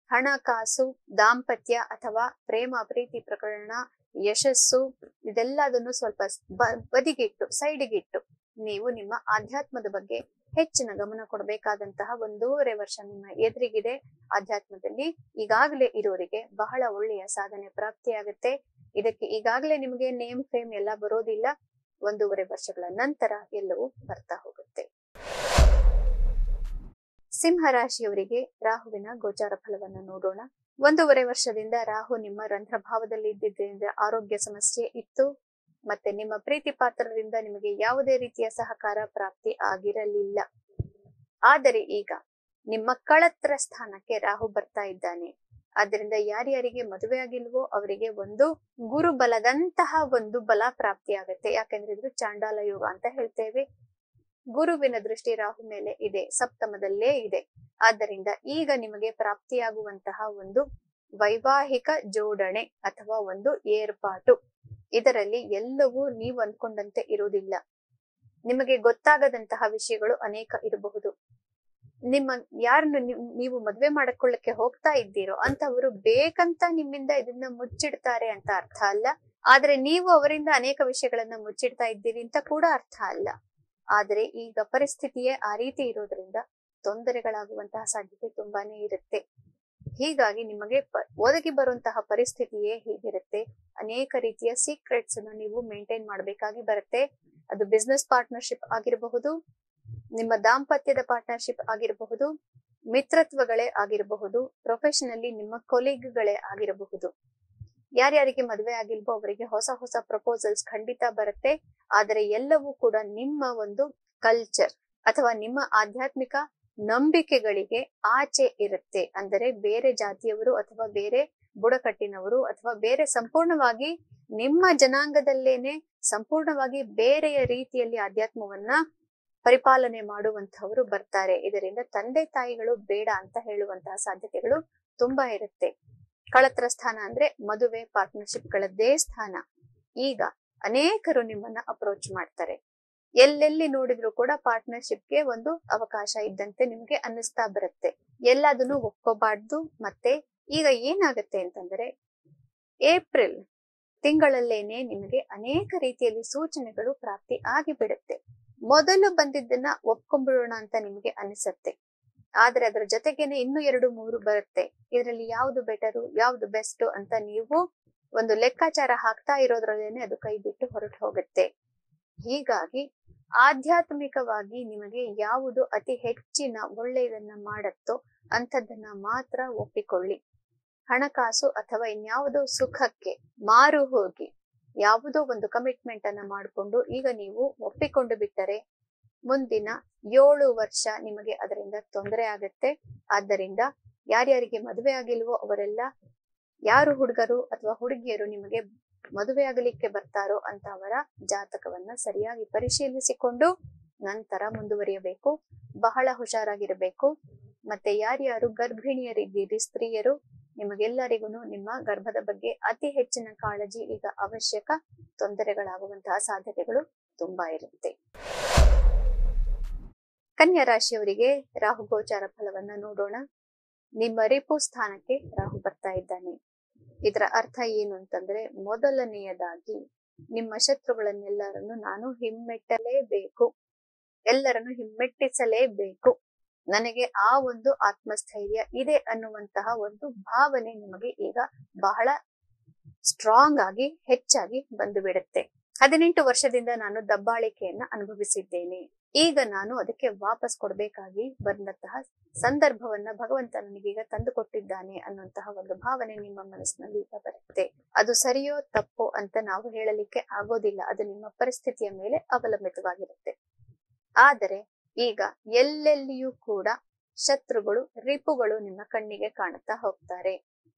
ಹಣಕಾಸು, ದಾಂಪತ್ಯ ಅಥವಾ ಪ್ರೇಮ, ಪ್ರೀತಿ ಪ್ರಕರಣ, ಯಶಸ್ಸು ಇದೆಲ್ಲದನ್ನು ಸ್ವಲ್ಪ ಬದಿಗಿಟ್ಟು, ಸೈಡಿಗಿಟ್ಟು ನೀವು ನಿಮ್ಮ ಆಧ್ಯಾತ್ಮದ ಬಗ್ಗೆ ಹೆಚ್ಚಿನ ಗಮನ ಕೊಡಬೇಕಾದಂತಹ 1.5 ವರ್ಷ ನಿಮ್ಮ ಎದುರಿಗಿದೆ. ಆಧ್ಯಾತ್ಮದಲ್ಲಿ ಈಗಾಗಲೇ ಇರೋರಿಗೆ ಬಹಳ ಒಳ್ಳೆಯ ಸಾಧನೆ ಪ್ರಾಪ್ತಿಯಾಗುತ್ತೆ. ಇದಕ್ಕೆ ಈಗಾಗಲೇ ನಿಮಗೆ ನೇಮ್ ಫೇಮ್ ಎಲ್ಲ ಬರೋದಿಲ್ಲ. 1.5 ವರ್ಷಗಳ ನಂತರ ಎಲ್ಲವೂ ಬರ್ತಾ ಹೋಗುತ್ತೆ. ಸಿಂಹ ರಾಶಿಯವರಿಗೆ ರಾಹುವಿನ ಗೋಚಾರ ಫಲವನ್ನು ನೋಡೋಣ. 1.5 ವರ್ಷದಿಂದ ರಾಹು ನಿಮ್ಮ ರಂಧ್ರಭಾವದಲ್ಲಿ ಇದ್ದಿದ್ದರಿಂದ ಆರೋಗ್ಯ ಸಮಸ್ಯೆ ಇತ್ತು. ಮತ್ತೆ ನಿಮ್ಮ ಪ್ರೀತಿ ಪಾತ್ರರಿಂದ ನಿಮಗೆ ಯಾವುದೇ ರೀತಿಯ ಸಹಕಾರ ಪ್ರಾಪ್ತಿ ಆಗಿರಲಿಲ್ಲ. ಆದರೆ ಈಗ ನಿಮ್ಮ ಕಳತ್ರ ಸ್ಥಾನಕ್ಕೆ ರಾಹು ಬರ್ತಾ ಇದ್ದಾನೆ. ಆದ್ರಿಂದ ಯಾರ್ಯಾರಿಗೆ ಮದುವೆ ಆಗಿಲ್ವೋ ಅವರಿಗೆ ಒಂದು ಗುರುಬಲದಂತಹ ಒಂದು ಬಲ ಪ್ರಾಪ್ತಿಯಾಗತ್ತೆ. ಯಾಕಂದ್ರೆ ಇದು ಚಾಂಡಾಲ ಯೋಗ ಅಂತ ಹೇಳ್ತೇವೆ. ಗುರುವಿನ ದೃಷ್ಟಿ ರಾಹು ಮೇಲೆ ಇದೆ, ಸಪ್ತಮದಲ್ಲೇ ಇದೆ. ಆದ್ದರಿಂದ ಈಗ ನಿಮಗೆ ಪ್ರಾಪ್ತಿಯಾಗುವಂತಹ ಒಂದು ವೈವಾಹಿಕ ಜೋಡಣೆ ಅಥವಾ ಒಂದು ಏರ್ಪಾಟು, ಇದರಲ್ಲಿ ಎಲ್ಲವೂ ನೀವು ಅಂದ್ಕೊಂಡಂತೆ ಇರುವುದಿಲ್ಲ. ನಿಮಗೆ ಗೊತ್ತಾಗದಂತಹ ವಿಷಯಗಳು ಅನೇಕ ಇರಬಹುದು. ಯಾರನ್ನು ನೀವು ಮದ್ವೆ ಮಾಡಿಕೊಳ್ಳಕ್ಕೆ ಹೋಗ್ತಾ ಇದ್ದೀರೋ ಅಂತವರು ಬೇಕಂತ ನಿಮ್ಮಿಂದ ಇದನ್ನ ಮುಚ್ಚಿಡ್ತಾರೆ ಅಂತ ಅರ್ಥ ಅಲ್ಲ. ಆದ್ರೆ ನೀವು ಅವರಿಂದ ಅನೇಕ ವಿಷಯಗಳನ್ನ ಮುಚ್ಚಿಡ್ತಾ ಇದ್ದೀರಿ ಅಂತ ಕೂಡ ಅರ್ಥ ಅಲ್ಲ. ಆದ್ರೆ ಈಗ ಪರಿಸ್ಥಿತಿಯೇ ಆ ರೀತಿ ಇರೋದ್ರಿಂದ ತೊಂದರೆಗಳಾಗುವಂತಹ ಸಾಧ್ಯತೆ ತುಂಬಾನೇ ಇರುತ್ತೆ. ಹೀಗಾಗಿ ನಿಮಗೆ ಒದಗಿ ಬರುವಂತಹ ಪರಿಸ್ಥಿತಿಯೇ ಹೀಗಿರುತ್ತೆ. ಅನೇಕ ರೀತಿಯ ಸೀಕ್ರೆಟ್ಸ್ ಅನ್ನು ನೀವು ಮೇಂಟೈನ್ ಮಾಡಬೇಕಾಗಿ ಬರುತ್ತೆ. ಅದು ಬಿಸ್ನೆಸ್ ಪಾರ್ಟ್ನರ್ಶಿಪ್ ಆಗಿರಬಹುದು, ನಿಮ್ಮ ದಾಂಪತ್ಯದ ಪಾರ್ಟ್ನರ್ಶಿಪ್ ಆಗಿರಬಹುದು, ಮಿತ್ರತ್ವಗಳೇ ಆಗಿರಬಹುದು, ಪ್ರೊಫೆಷನಲಿ ನಿಮ್ಮ ಕೊಲೀಗ್ಗಳೇ ಆಗಿರಬಹುದು. ಯಾರ್ಯಾರಿಗೆ ಮದುವೆ ಆಗಿಲ್ವೋ ಅವರಿಗೆ ಹೊಸ ಹೊಸ ಪ್ರಪೋಸಲ್ಸ್ ಖಂಡಿತ ಬರುತ್ತೆ. ಆದರೆ ಎಲ್ಲವೂ ಕೂಡ ನಿಮ್ಮ ಒಂದು ಕಲ್ಚರ್ ಅಥವಾ ನಿಮ್ಮ ಆಧ್ಯಾತ್ಮಿಕ ನಂಬಿಕೆಗಳಿಗೆ ಆಚೆ ಇರುತ್ತೆ. ಅಂದರೆ ಬೇರೆ ಜಾತಿಯವರು ಅಥವಾ ಬೇರೆ ಬುಡಕಟ್ಟಿನವರು ಅಥವಾ ಬೇರೆ ಸಂಪೂರ್ಣವಾಗಿ ನಿಮ್ಮ ಜನಾಂಗದಲ್ಲೇನೆ ಸಂಪೂರ್ಣವಾಗಿ ಬೇರೆಯ ರೀತಿಯಲ್ಲಿ ಆಧ್ಯಾತ್ಮವನ್ನ ಪರಿಪಾಲನೆ ಮಾಡುವಂತಹವರು ಬರ್ತಾರೆ. ಇದರಿಂದ ತಂದೆ ತಾಯಿಗಳು ಬೇಡ ಅಂತ ಹೇಳುವಂತಹ ಸಾಧ್ಯತೆಗಳು ತುಂಬಾ ಇರುತ್ತೆ. ಕಳತ್ರ ಸ್ಥಾನ ಅಂದ್ರೆ ಮದುವೆ ಪಾರ್ಟ್ನರ್ಶಿಪ್ ಗಳದ್ದೇ ಸ್ಥಾನ. ಈಗ ಅನೇಕರು ನಿಮ್ಮನ್ನ ಅಪ್ರೋಚ್ ಮಾಡ್ತಾರೆ. ಎಲ್ಲೆಲ್ಲಿ ನೋಡಿದ್ರು ಕೂಡ ಪಾರ್ಟ್ನರ್ಶಿಪ್ಗೆ ಒಂದು ಅವಕಾಶ ಇದ್ದಂತೆ ನಿಮ್ಗೆ ಅನ್ನಿಸ್ತಾ ಬರುತ್ತೆ. ಎಲ್ಲದನ್ನು ಒಪ್ಕೋಬಾರ್ದು. ಮತ್ತೆ ಈಗ ಏನಾಗತ್ತೆ ಅಂತಂದ್ರೆ ಏಪ್ರಿಲ್ ತಿಂಗಳಲ್ಲೇನೆ ನಿಮಗೆ ಅನೇಕ ರೀತಿಯಲ್ಲಿ ಸೂಚನೆಗಳು ಪ್ರಾಪ್ತಿ ಆಗಿಬಿಡುತ್ತೆ. ಮೊದಲು ಬಂದಿದ್ದನ್ನ ಒಪ್ಕೊಂಡ್ಬಿಡೋಣ ಅಂತ ನಿಮ್ಗೆ ಅನಿಸತ್ತೆ. ಆದ್ರೆ ಅದರ ಜೊತೆಗೇನೆ ಇನ್ನು 2-3 ಬರುತ್ತೆ. ಇದರಲ್ಲಿ ಯಾವ್ದು ಬೆಟರು ಯಾವ್ದು ಬೆಸ್ಟ್ ಅಂತ ನೀವು ಒಂದು ಲೆಕ್ಕಾಚಾರ ಹಾಕ್ತಾ ಇರೋದ್ರಲ್ಲೇನೆ ಅದು ಕೈ ಬಿಟ್ಟು ಹೊರಟು ಹೋಗುತ್ತೆ. ಹೀಗಾಗಿ ಆಧ್ಯಾತ್ಮಿಕವಾಗಿ ನಿಮಗೆ ಯಾವುದು ಅತಿ ಹೆಚ್ಚಿನ ಒಳ್ಳೆಯದನ್ನ ಮಾಡತ್ತೋ ಅಂಥದ್ದನ್ನ ಮಾತ್ರ ಒಪ್ಪಿಕೊಳ್ಳಿ. ಹಣಕಾಸು ಅಥವಾ ಇನ್ಯಾವುದೋ ಸುಖಕ್ಕೆ ಮಾರು ಹೋಗಿ ಯಾವುದೋ ಒಂದು ಕಮಿಟ್ಮೆಂಟ್ ಅನ್ನ ಮಾಡಿಕೊಂಡು ಈಗ ನೀವು ಒಪ್ಪಿಕೊಂಡು ಬಿಟ್ಟರೆ ಮುಂದಿನ 7 ವರ್ಷ ನಿಮಗೆ ಅದರಿಂದ ತೊಂದರೆ ಆಗತ್ತೆ. ಆದ್ದರಿಂದ ಯಾರ್ಯಾರಿಗೆ ಮದುವೆ ಆಗಿಲ್ವೋ ಅವರೆಲ್ಲ, ಯಾರು ಹುಡುಗರು ಅಥವಾ ಹುಡುಗಿಯರು ನಿಮಗೆ ಮದುವೆ ಆಗಲಿಕ್ಕೆ ಬರ್ತಾರೋ ಅಂತ ಅವರ ಜಾತಕವನ್ನ ಸರಿಯಾಗಿ ಪರಿಶೀಲಿಸಿಕೊಂಡು ನಂತರ ಮುಂದುವರಿಯಬೇಕು. ಬಹಳ ಹುಷಾರಾಗಿರಬೇಕು. ಮತ್ತೆ ಯಾರ್ಯಾರು ಗರ್ಭಿಣಿಯರಿದ್ದೀರಿ ಸ್ತ್ರೀಯರು, ನಿಮಗೆಲ್ಲರಿಗೂ ನಿಮ್ಮ ಗರ್ಭದ ಬಗ್ಗೆ ಅತಿ ಹೆಚ್ಚಿನ ಕಾಳಜಿ ಈಗ ಅವಶ್ಯಕ. ತೊಂದರೆಗಳಾಗುವಂತಹ ಸಾಧ್ಯತೆಗಳು ತುಂಬಾ ಇರುತ್ತೆ. ಕನ್ಯಾ ರಾಶಿಯವರಿಗೆ ರಾಹು ಗೋಚಾರ ಫಲವನ್ನ ನೋಡೋಣ. ನಿಮ್ಮ ರಿಪು ಸ್ಥಾನಕ್ಕೆ ರಾಹು ಬರ್ತಾ ಇದ್ದಾನೆ. ಇದರ ಅರ್ಥ ಏನು ಅಂತಂದ್ರೆ, ಮೊದಲನೆಯದಾಗಿ ನಿಮ್ಮ ಶತ್ರುಗಳನ್ನೆಲ್ಲರನ್ನು ನಾನು ಹಿಮ್ಮೆಟ್ಟಲೇಬೇಕು, ಎಲ್ಲರನ್ನು ಹಿಮ್ಮೆಟ್ಟಿಸಲೇಬೇಕು, ನನಗೆ ಆ ಒಂದು ಆತ್ಮಸ್ಥೈರ್ಯ ಇದೆ ಅನ್ನುವಂತಹ ಒಂದು ಭಾವನೆ ನಿಮಗೆ ಈಗ ಬಹಳ ಸ್ಟ್ರಾಂಗ್ ಆಗಿ ಹೆಚ್ಚಾಗಿ ಬಂದು ಬಿಡುತ್ತೆ. 18 ವರ್ಷದಿಂದ ನಾನು ದಬ್ಬಾಳಿಕೆಯನ್ನ ಅನುಭವಿಸಿದ್ದೇನೆ. ಈಗ ನಾನು ಅದಕ್ಕೆ ವಾಪಸ್ ಕೊಡ್ಬೇಕಾಗಿ ಬಂದಂತಹ ಸಂದರ್ಭವನ್ನ ಭಗವಂತ ನನಗೀಗ ತಂದು ಕೊಟ್ಟಿದ್ದಾನೆ ಅನ್ನುವಂತಹ ಒಂದು ಭಾವನೆ ನಿಮ್ಮ ಮನಸ್ಸಿನಲ್ಲಿ ಈಗ ಬರುತ್ತೆ. ಅದು ಸರಿಯೋ ತಪ್ಪೋ ಅಂತ ನಾವು ಹೇಳಲಿಕ್ಕೆ ಆಗೋದಿಲ್ಲ. ಅದು ನಿಮ್ಮ ಪರಿಸ್ಥಿತಿಯ ಮೇಲೆ ಅವಲಂಬಿತವಾಗಿರುತ್ತೆ. ಆದರೆ ಈಗ ಎಲ್ಲೆಲ್ಲಿಯೂ ಕೂಡ ಶತ್ರುಗಳು, ರಿಪುಗಳು ನಿಮ್ಮ ಕಣ್ಣಿಗೆ ಕಾಣುತ್ತಾ ಹೋಗ್ತಾರೆ.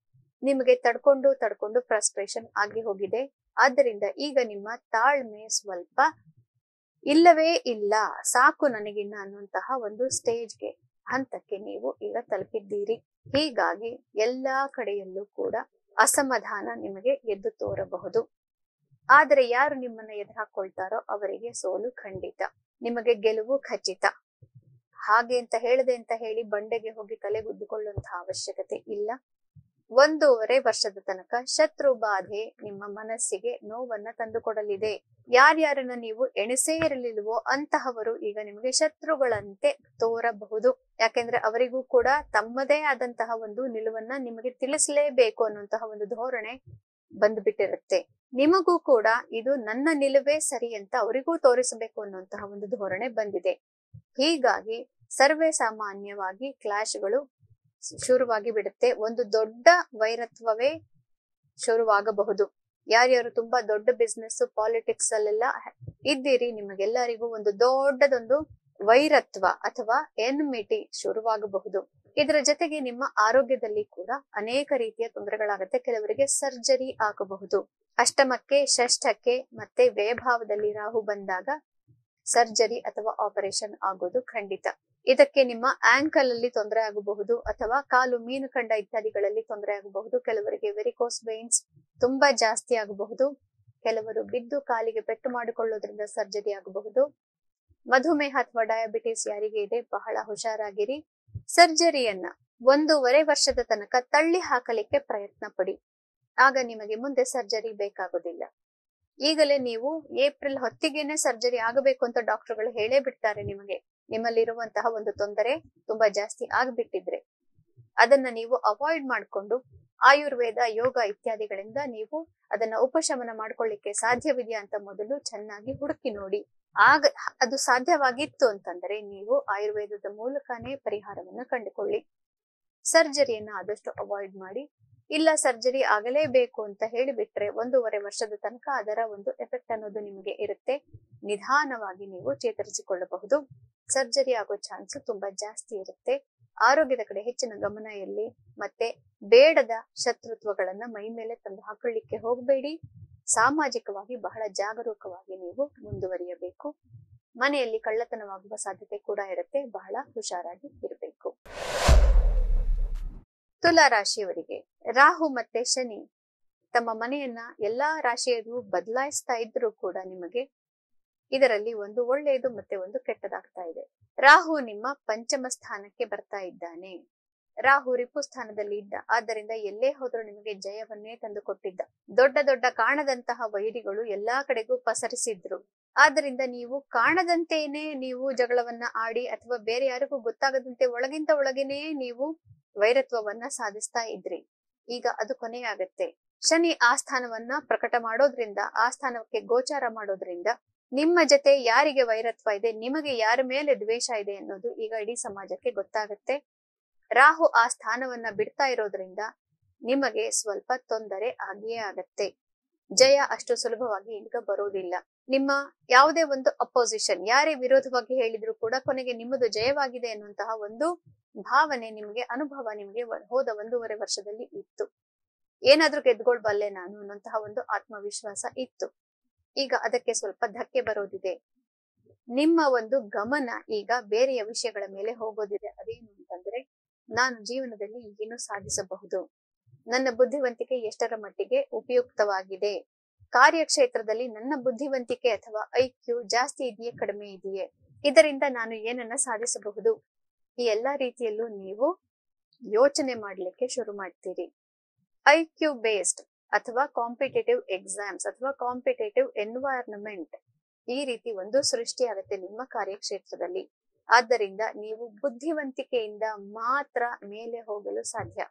ನಿಮಗೆ ತಡ್ಕೊಂಡು ಫ್ರಸ್ಟ್ರೇಷನ್ ಆಗಿ ಹೋಗಿದೆ. ಆದ್ದರಿಂದ ಈಗ ನಿಮ್ಮ ತಾಳ್ಮೆ ಸ್ವಲ್ಪ ಇಲ್ಲವೇ ಇಲ್ಲ, ಸಾಕು ನನಗಿನ್ನ ಅನ್ನುವಂತಹ ಒಂದು ಸ್ಟೇಜ್ಗೆ, ಹಂತಕ್ಕೆ ನೀವು ಈಗ ತಲುಪಿದ್ದೀರಿ. ಹೀಗಾಗಿ ಎಲ್ಲಾ ಕಡೆಯಲ್ಲೂ ಕೂಡ ಅಸಮಾಧಾನ ನಿಮಗೆ ಎದ್ದು ತೋರಬಹುದು. ಆದರೆ ಯಾರು ನಿಮ್ಮನ್ನ ಎದುರು ಹಾಕೊಳ್ತಾರೋ ಅವರಿಗೆ ಸೋಲು ಖಂಡಿತ, ನಿಮಗೆ ಗೆಲುವು ಖಚಿತ. ಹಾಗೆ ಅಂತ ಹೇಳದೆ ಅಂತ ಹೇಳಿ ಬಂಡೆಗೆ ಹೋಗಿ ತಲೆಗುದ್ದುಕೊಳ್ಳುವಂತಹ ಅವಶ್ಯಕತೆ ಇಲ್ಲ. 1.5 ವರ್ಷದ ತನಕ ಶತ್ರು ಬಾಧೆ ನಿಮ್ಮ ಮನಸ್ಸಿಗೆ ನೋವನ್ನ ತಂದುಕೊಡಲಿದೆ. ಯಾರ್ಯಾರನ್ನ ನೀವು ಎಣಿಸೇ ಇರಲಿಲ್ವೋ ಅಂತಹವರು ಈಗ ನಿಮಗೆ ಶತ್ರುಗಳಂತೆ ತೋರಬಹುದು. ಯಾಕೆಂದ್ರೆ ಅವರಿಗೂ ಕೂಡ ತಮ್ಮದೇ ಆದಂತಹ ಒಂದು ನಿಲುವನ್ನ ನಿಮಗೆ ತಿಳಿಸಲೇಬೇಕು ಅನ್ನುವಂತಹ ಒಂದು ಧೋರಣೆ ಬಂದ್ಬಿಟ್ಟಿರುತ್ತೆ. ನಿಮಗೂ ಕೂಡ ಇದು ನನ್ನ ನಿಲುವೇ ಸರಿ ಅಂತ ಅವರಿಗೂ ತೋರಿಸಬೇಕು ಅನ್ನುವಂತಹ ಒಂದು ಧೋರಣೆ ಬಂದಿದೆ. ಹೀಗಾಗಿ ಸರ್ವೇ ಸಾಮಾನ್ಯವಾಗಿ ಕ್ಲಾಶ್ಗಳು ಶುರುವಾಗಿ ಬಿಡುತ್ತೆ. ಒಂದು ದೊಡ್ಡ ವೈರತ್ವವೇ ಶುರುವಾಗಬಹುದು. ಯಾರ್ಯಾರು ತುಂಬಾ ದೊಡ್ಡ ಬಿಸ್ನೆಸ್ ಪಾಲಿಟಿಕ್ಸ್ ಅಲ್ಲೆಲ್ಲ ಇದ್ದೀರಿ, ನಿಮಗೆಲ್ಲರಿಗೂ ಒಂದು ದೊಡ್ಡದೊಂದು ವೈರತ್ವ ಅಥವಾ ಎನ್ಮಿಟಿ ಶುರುವಾಗಬಹುದು. ಇದರ ಜೊತೆಗೆ ನಿಮ್ಮ ಆರೋಗ್ಯದಲ್ಲಿ ಕೂಡ ಅನೇಕ ರೀತಿಯ ತೊಂದರೆಗಳಾಗುತ್ತೆ. ಕೆಲವರಿಗೆ ಸರ್ಜರಿ ಆಗಬಹುದು. ಅಷ್ಟಮಕ್ಕೆ, ಷಷ್ಠಕ್ಕೆ ಮತ್ತೆ ವ್ಯಯಭಾವದಲ್ಲಿ ರಾಹು ಬಂದಾಗ ಸರ್ಜರಿ ಅಥವಾ ಆಪರೇಷನ್ ಆಗೋದು ಖಂಡಿತ. ಇದಕ್ಕೆ ನಿಮ್ಮ ಆಂಕಲ್ ಅಲ್ಲಿ ತೊಂದರೆ ಆಗಬಹುದು ಅಥವಾ ಕಾಲು ಮೀನುಖಂಡ ಇತ್ಯಾದಿಗಳಲ್ಲಿ ತೊಂದರೆ ಆಗಬಹುದು. ಕೆಲವರಿಗೆ ವೆರಿಕೋಸ್ ವೇನ್ಸ್ ತುಂಬಾ ಜಾಸ್ತಿ ಆಗಬಹುದು. ಕೆಲವರು ಬಿದ್ದು ಕಾಲಿಗೆ ಪೆಟ್ಟು ಮಾಡಿಕೊಳ್ಳೋದ್ರಿಂದ ಸರ್ಜರಿ ಆಗಬಹುದು. ಮಧುಮೇಹ ಅಥವಾ ಡಯಾಬಿಟಿಸ್ ಯಾರಿಗೆ ಇದೆ ಬಹಳ ಹುಷಾರಾಗಿರಿ. ಸರ್ಜರಿಯನ್ನ 1.5 ವರ್ಷದ ತನಕ ತಳ್ಳಿ ಹಾಕಲಿಕ್ಕೆ ಪ್ರಯತ್ನ ಪಡಿ. ಆಗ ನಿಮಗೆ ಮುಂದೆ ಸರ್ಜರಿ ಬೇಕಾಗೋದಿಲ್ಲ. ಈಗಲೇ ನೀವು ಏಪ್ರಿಲ್ ಹೊತ್ತಿಗೆನೆ ಸರ್ಜರಿ ಆಗಬೇಕು ಅಂತ ಡಾಕ್ಟರ್ಗಳು ಹೇಳೇ ಬಿಡ್ತಾರೆ ನಿಮಗೆ. ನಿಮ್ಮಲ್ಲಿರುವಂತಹ ಒಂದು ತೊಂದರೆ ತುಂಬಾ ಜಾಸ್ತಿ ಆಗ್ಬಿಟ್ಟಿದ್ರೆ ಅದನ್ನ ನೀವು ಅವಾಯ್ಡ್ ಮಾಡ್ಕೊಂಡು ಆಯುರ್ವೇದ, ಯೋಗ ಇತ್ಯಾದಿಗಳಿಂದ ನೀವು ಅದನ್ನ ಉಪಶಮನ ಮಾಡ್ಕೊಳ್ಳಿಕ್ಕೆ ಸಾಧ್ಯವಿದೆಯಾ ಅಂತ ಮೊದಲು ಚೆನ್ನಾಗಿ ಹುಡುಕಿ ನೋಡಿ. ಆಗ ಅದು ಸಾಧ್ಯವಾಗಿತ್ತು ಅಂತಂದ್ರೆ ನೀವು ಆಯುರ್ವೇದದ ಮೂಲಕನೇ ಪರಿಹಾರವನ್ನ ಕಂಡುಕೊಳ್ಳಿ. ಸರ್ಜರಿಯನ್ನ ಆದಷ್ಟು ಅವಾಯ್ಡ್ ಮಾಡಿ. ಇಲ್ಲ ಸರ್ಜರಿ ಆಗಲೇಬೇಕು ಅಂತ ಹೇಳಿಬಿಟ್ರೆ 1.5 ವರ್ಷದ ತನಕ ಅದರ ಒಂದು ಎಫೆಕ್ಟ್ ಅನ್ನೋದು ನಿಮಗೆ ಇರುತ್ತೆ. ನಿಧಾನವಾಗಿ ನೀವು ಚೇತರಿಸಿಕೊಳ್ಳಬಹುದು. ಸರ್ಜರಿ ಆಗೋ ಚಾನ್ಸ್ ತುಂಬಾ ಜಾಸ್ತಿ ಇರುತ್ತೆ. ಆರೋಗ್ಯದ ಕಡೆ ಹೆಚ್ಚಿನ ಗಮನ ಇರಲಿ. ಮತ್ತೆ ಬೇಡದ ಶತ್ರುತ್ವಗಳನ್ನ ಮೈ ಮೇಲೆ ತಂದು ಹಾಕೊಳ್ಳಿಕ್ಕೆ ಹೋಗಬೇಡಿ. ಸಾಮಾಜಿಕವಾಗಿ ಬಹಳ ಜಾಗರೂಕವಾಗಿ ನೀವು ಮುಂದುವರಿಯಬೇಕು. ಮನೆಯಲ್ಲಿ ಕಳ್ಳತನವಾಗುವ ಸಾಧ್ಯತೆ ಕೂಡ ಇರುತ್ತೆ. ಬಹಳ ಹುಷಾರಾಗಿ ಇರಬೇಕು. ತುಲಾ ರಾಶಿಯವರಿಗೆ ರಾಹು ಮತ್ತೆ ಶನಿ ತಮ್ಮ ಮನೆಯನ್ನ ಎಲ್ಲಾ ರಾಶಿಯರು ಬದಲಾಯಿಸ್ತಾ ಇದ್ರು ಕೂಡ ನಿಮಗೆ ಇದರಲ್ಲಿ ಒಂದು ಒಳ್ಳೆಯದು ಮತ್ತೆ ಒಂದು ಕೆಟ್ಟದಾಗ್ತಾ ಇದೆ. ರಾಹು ನಿಮ್ಮ ಪಂಚಮ ಸ್ಥಾನಕ್ಕೆ ಬರ್ತಾ ಇದ್ದಾನೆ. ರಾಹು ರಿಪು ಸ್ಥಾನದಲ್ಲಿ ಇದ್ದ, ಆದ್ದರಿಂದ ಎಲ್ಲೇ ಹೋದ್ರೂ ನಿಮಗೆ ಜಯವನ್ನೇ ತಂದು ಕೊಟ್ಟಿದ್ದ. ದೊಡ್ಡ ದೊಡ್ಡ ಕಾಣದಂತಹ ವೈರಿಗಳು ಎಲ್ಲಾ ಕಡೆಗೂ ಪಸರಿಸಿದ್ರು. ಆದ್ದರಿಂದ ನೀವು ಕಾಣದಂತೆಯೇ ನೀವು ಜಗಳವನ್ನ ಆಡಿ ಅಥವಾ ಬೇರೆ ಯಾರಿಗೂ ಗೊತ್ತಾಗದಂತೆ ಒಳಗಿಂದ ಒಳಗೇನೆ ನೀವು ವೈರತ್ವವನ್ನ ಸಾಧಿಸ್ತಾ ಇದ್ರಿ. ಈಗ ಅದು ಕೊನೆಯಾಗತ್ತೆ. ಶನಿ ಆ ಸ್ಥಾನವನ್ನ ಪ್ರಕಟ ಮಾಡೋದ್ರಿಂದ, ಆ ಸ್ಥಾನಕ್ಕೆ ಗೋಚಾರ ಮಾಡೋದ್ರಿಂದ ನಿಮ್ಮ ಜೊತೆ ಯಾರಿಗೆ ವೈರತ್ವ ಇದೆ, ನಿಮಗೆ ಯಾರ ಮೇಲೆ ದ್ವೇಷ ಇದೆ ಅನ್ನೋದು ಈಗ ಇಡೀ ಸಮಾಜಕ್ಕೆ ಗೊತ್ತಾಗತ್ತೆ. ರಾಹು ಆ ಸ್ಥಾನವನ್ನ ಬಿಡ್ತಾ ಇರೋದ್ರಿಂದ ನಿಮಗೆ ಸ್ವಲ್ಪ ತೊಂದರೆ ಆಗಿಯೇ ಆಗತ್ತೆ. ಜಯ ಅಷ್ಟು ಸುಲಭವಾಗಿ ಈಗ ಬರೋದಿಲ್ಲ. ನಿಮ್ಮ ಯಾವುದೇ ಒಂದು ಅಪೋಸಿಷನ್, ಯಾರೇ ವಿರೋಧವಾಗಿ ಹೇಳಿದ್ರು ಕೂಡ ಕೊನೆಗೆ ನಿಮ್ಮದು ಜಯವಾಗಿದೆ ಅನ್ನುವಂತಹ ಒಂದು ಭಾವನೆ ನಿಮಗೆ, ಅನುಭವ ನಿಮಗೆ ಹೋದ 1.5 ವರ್ಷದಲ್ಲಿ ಇತ್ತು. ಏನಾದ್ರೂ ಗೆದ್ಕೊಳ್ಬಲ್ಲೆ ನಾನು ಅನ್ನುವಂತಹ ಒಂದು ಆತ್ಮವಿಶ್ವಾಸ ಇತ್ತು. ಈಗ ಅದಕ್ಕೆ ಸ್ವಲ್ಪ ಧಕ್ಕೆ ಬರೋದಿದೆ. ನಿಮ್ಮ ಒಂದು ಗಮನ ಈಗ ಬೇರೆಯ ವಿಷಯಗಳ ಮೇಲೆ ಹೋಗೋದಿದೆ. ಅದೇನು ಅಂತಂದ್ರೆ, ನಾನು ಜೀವನದಲ್ಲಿ ಏನು ಸಾಧಿಸಬಹುದು, ನನ್ನ ಬುದ್ಧಿವಂತಿಕೆ ಎಷ್ಟರ ಮಟ್ಟಿಗೆ ಉಪಯುಕ್ತವಾಗಿದೆ, ಕಾರ್ಯಕ್ಷೇತ್ರದಲ್ಲಿ ನನ್ನ ಬುದ್ಧಿವಂತಿಕೆ ಅಥವಾ ಐಕ್ಯೂ ಜಾಸ್ತಿ ಇದೆಯೇ ಕಡಿಮೆ ಇದೆಯೇ, ಇದರಿಂದ ನಾನು ಏನನ್ನ ಸಾಧಿಸಬಹುದು, ಈ ಎಲ್ಲಾ ರೀತಿಯಲ್ಲೂ ನೀವು ಯೋಚನೆ ಮಾಡ್ಲಿಕ್ಕೆ ಶುರು ಮಾಡ್ತೀರಿ. ಐಕ್ಯೂ ಬೇಸ್ಡ್ ಅಥವಾ ಕಾಂಪಿಟೇಟಿವ್ ಎಕ್ಸಾಮ್ಸ್ ಅಥವಾ ಕಾಂಪಿಟೇಟಿವ್ ಎನ್ವೈರನ್ಮೆಂಟ್ ಈ ರೀತಿ ಒಂದು ಸೃಷ್ಟಿ ಆಗುತ್ತೆ ನಿಮ್ಮ ಕಾರ್ಯಕ್ಷೇತ್ರದಲ್ಲಿ. ಆದ್ದರಿಂದ ನೀವು ಬುದ್ಧಿವಂತಿಕೆಯಿಂದ ಮಾತ್ರ ಮೇಲೆ ಹೋಗಲು ಸಾಧ್ಯ.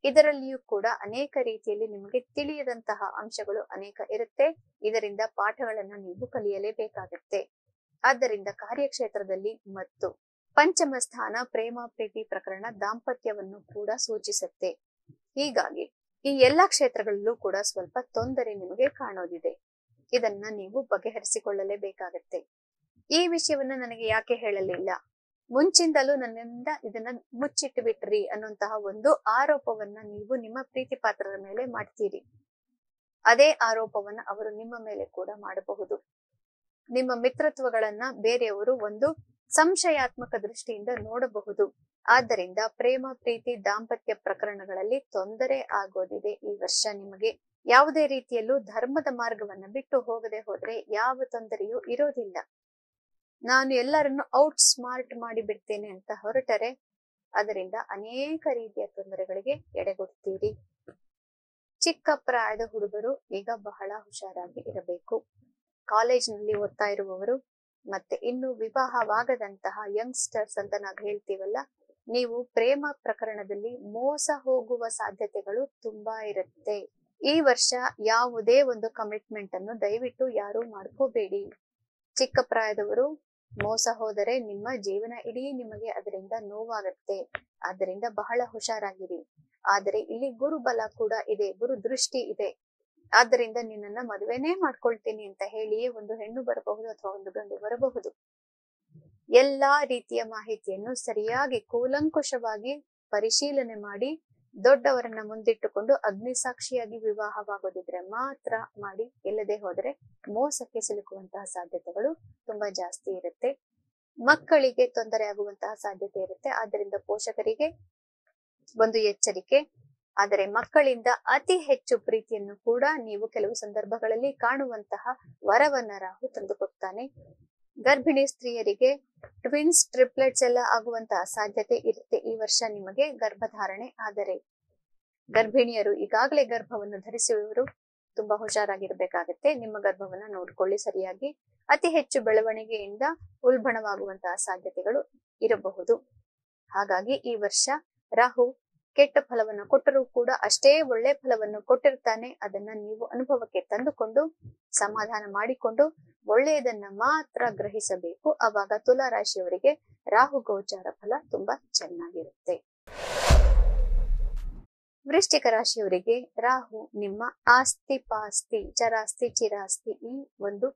ಇದರಲ್ಲಿಯೂ ಕೂಡ ಅನೇಕ ರೀತಿಯಲ್ಲಿ ನಿಮಗೆ ತಿಳಿಯದಂತಹ ಅಂಶಗಳು ಅನೇಕ ಇರುತ್ತೆ. ಇದರಿಂದ ಪಾಠಗಳನ್ನ ನೀವು ಕಲಿಯಲೇಬೇಕಾಗತ್ತೆ. ಆದ್ದರಿಂದ ಕಾರ್ಯಕ್ಷೇತ್ರದಲ್ಲಿ ಮತ್ತು ಪಂಚಮ ಸ್ಥಾನ ಪ್ರೇಮ ಪ್ರೀತಿ ಪ್ರಕರಣ ದಾಂಪತ್ಯವನ್ನು ಕೂಡ ಸೂಚಿಸುತ್ತೆ. ಹೀಗಾಗಿ ಈ ಎಲ್ಲಾ ಕ್ಷೇತ್ರಗಳಲ್ಲೂ ಕೂಡ ಸ್ವಲ್ಪ ತೊಂದರೆ ನಿಮಗೆ ಕಾಣೋದಿದೆ. ಇದನ್ನ ನೀವು ಬಗೆಹರಿಸಿಕೊಳ್ಳಲೇಬೇಕಾಗತ್ತೆ. ಈ ವಿಷಯವನ್ನ ನನಗೆ ಯಾಕೆ ಹೇಳಲಿಲ್ಲ, ಮುಂಚಿಂದಲೂ ನನ್ನಿಂದ ಇದನ್ನ ಮುಚ್ಚಿಟ್ಟು ಬಿಟ್ರಿ ಅನ್ನುವಂತಹ ಒಂದು ಆರೋಪವನ್ನ ನೀವು ನಿಮ್ಮ ಪ್ರೀತಿ ಪಾತ್ರರ ಮೇಲೆ ಮಾಡ್ತೀರಿ. ಅದೇ ಆರೋಪವನ್ನ ಅವರು ನಿಮ್ಮ ಮೇಲೆ ಕೂಡ ಮಾಡಬಹುದು. ನಿಮ್ಮ ಮಿತ್ರತ್ವಗಳನ್ನ ಬೇರೆಯವರು ಒಂದು ಸಂಶಯಾತ್ಮಕ ದೃಷ್ಟಿಯಿಂದ ನೋಡಬಹುದು. ಆದ್ದರಿಂದ ಪ್ರೇಮ ಪ್ರೀತಿ ದಾಂಪತ್ಯ ಪ್ರಕರಣಗಳಲ್ಲಿ ತೊಂದರೆ ಆಗೋದಿದೆ ಈ ವರ್ಷ ನಿಮಗೆ. ಯಾವುದೇ ರೀತಿಯಲ್ಲೂ ಧರ್ಮದ ಮಾರ್ಗವನ್ನ ಬಿಟ್ಟು ಹೋಗದೆ ಹೋದ್ರೆ ಯಾವ ತೊಂದರೆಯೂ ಇರೋದಿಲ್ಲ. ನಾನು ಎಲ್ಲರನ್ನು ಔಟ್ ಸ್ಮಾರ್ಟ್ ಮಾಡಿ ಬಿಡ್ತೇನೆ ಅಂತ ಹೊರಟರೆ ಅದರಿಂದ ಅನೇಕ ರೀತಿಯ ತೊಂದರೆಗಳಿಗೆ ಎಡೆಗೊಡ್ತೀರಿ. ಚಿಕ್ಕ ಪ್ರಾಯದ ಹುಡುಗರು ಈಗ ಬಹಳ ಹುಷಾರಾಗಿ ಇರಬೇಕು. ಕಾಲೇಜಿನಲ್ಲಿ ಓದ್ತಾ ಇರುವವರು ಮತ್ತೆ ಇನ್ನು ವಿವಾಹವಾಗದಂತಹ ಯಂಗ್ಸ್ಟರ್ಸ್ ಅಂತ ನಾವು ಹೇಳ್ತೀವಲ್ಲ, ನೀವು ಪ್ರೇಮ ಪ್ರಕರಣದಲ್ಲಿ ಮೋಸ ಹೋಗುವ ಸಾಧ್ಯತೆಗಳು ತುಂಬಾ ಇರುತ್ತೆ. ಈ ವರ್ಷ ಯಾವುದೇ ಒಂದು ಕಮಿಟ್ಮೆಂಟ್ ಅನ್ನು ದಯವಿಟ್ಟು ಯಾರು ಮಾಡ್ಕೋಬೇಡಿ. ಚಿಕ್ಕ ಪ್ರಾಯದವರು ಮೋಸ ಹೋದರೆ ನಿಮ್ಮ ಜೀವನ ಇಡೀ ನಿಮಗೆ ಅದರಿಂದ ನೋವಾಗತ್ತೆ. ಆದ್ದರಿಂದ ಬಹಳ ಹುಷಾರಾಗಿರಿ. ಆದರೆ ಇಲ್ಲಿ ಗುರುಬಲ ಕೂಡ ಇದೆ, ಗುರು ದೃಷ್ಟಿ ಇದೆ. ಆದ್ದರಿಂದ ನಿನ್ನನ್ನ ಮದುವೆನೇ ಮಾಡ್ಕೊಳ್ತೀನಿ ಅಂತ ಹೇಳಿಯೇ ಒಂದು ಹೆಣ್ಣು ಬರಬಹುದು ಅಥವಾ ಒಂದು ಗಂಡು ಬರಬಹುದು. ಎಲ್ಲಾ ರೀತಿಯ ಮಾಹಿತಿಯನ್ನು ಸರಿಯಾಗಿ ಕೂಲಂಕುಷವಾಗಿ ಪರಿಶೀಲನೆ ಮಾಡಿ ದೊಡ್ಡವರನ್ನ ಮುಂದಿಟ್ಟುಕೊಂಡು ಅಗ್ನಿಸಾಕ್ಷಿಯಾಗಿ ವಿವಾಹವಾಗೋದಿದ್ರೆ ಮಾತ್ರ ಮಾಡಿ. ಇಲ್ಲದೆ ಹೋದರೆ ಮೋಸಕ್ಕೆ ಸಿಲುಕುವಂತಹ ಸಾಧ್ಯತೆಗಳು ತುಂಬಾ ಜಾಸ್ತಿ ಇರುತ್ತೆ. ಮಕ್ಕಳಿಗೆ ತೊಂದರೆ ಆಗುವಂತಹ ಸಾಧ್ಯತೆ ಇರುತ್ತೆ. ಆದ್ದರಿಂದ ಪೋಷಕರಿಗೆ ಒಂದು ಎಚ್ಚರಿಕೆ. ಆದರೆ ಮಕ್ಕಳಿಂದ ಅತಿ ಹೆಚ್ಚು ಪ್ರೀತಿಯನ್ನು ಕೂಡ ನೀವು ಕೆಲವು ಸಂದರ್ಭಗಳಲ್ಲಿ ಕಾಣುವಂತಹ ವರವನ್ನ ರಾಹು ತಂದುಕೊಡ್ತಾನೆ. ಗರ್ಭಿಣಿ ಸ್ತ್ರೀಯರಿಗೆ ಟ್ವಿನ್ಸ್, ಟ್ರಿಪ್ಲೆಟ್ಸ್ ಎಲ್ಲ ಆಗುವಂತಹ ಸಾಧ್ಯತೆ ಇರುತ್ತೆ ಈ ವರ್ಷ ನಿಮಗೆ ಗರ್ಭಧಾರಣೆ. ಆದರೆ ಗರ್ಭಿಣಿಯರು ಈಗಾಗಲೇ ಗರ್ಭವನ್ನು ಧರಿಸುವವರು ತುಂಬಾ ಹುಷಾರಾಗಿರ್ಬೇಕಾಗತ್ತೆ. ನಿಮ್ಮ ಗರ್ಭವನ್ನ ನೋಡ್ಕೊಳ್ಳಿ ಸರಿಯಾಗಿ. ಅತಿ ಹೆಚ್ಚು ಬೆಳವಣಿಗೆಯಿಂದ ಉಲ್ಬಣವಾಗುವಂತಹ ಸಾಧ್ಯತೆಗಳು ಇರಬಹುದು. ಹಾಗಾಗಿ ಈ ವರ್ಷ ರಾಹು ಕೆಟ್ಟ ಫಲವನ್ನು ಕೊಟ್ಟರೂ ಕೂಡ ಅಷ್ಟೇ ಒಳ್ಳೆ ಫಲವನ್ನು ಕೊಟ್ಟಿರ್ತಾನೆ. ಅದನ್ನ ನೀವು ಅನುಭವಕ್ಕೆ ತಂದುಕೊಂಡು ಸಮಾಧಾನ ಮಾಡಿಕೊಂಡು ಒಳ್ಳೆಯದನ್ನ ಮಾತ್ರ ಗ್ರಹಿಸಬೇಕು. ಅವಾಗ ತುಲಾ ರಾಶಿಯವರಿಗೆ ರಾಹು ಗೋಚಾರ ಫಲ ತುಂಬಾ ಚೆನ್ನಾಗಿರುತ್ತೆ. ವೃಶ್ಚಿಕ ರಾಶಿಯವರಿಗೆ ರಾಹು ನಿಮ್ಮ ಆಸ್ತಿ ಪಾಸ್ತಿ, ಚರಾಸ್ತಿ ಚಿರಾಸ್ತಿ ಈ ಒಂದು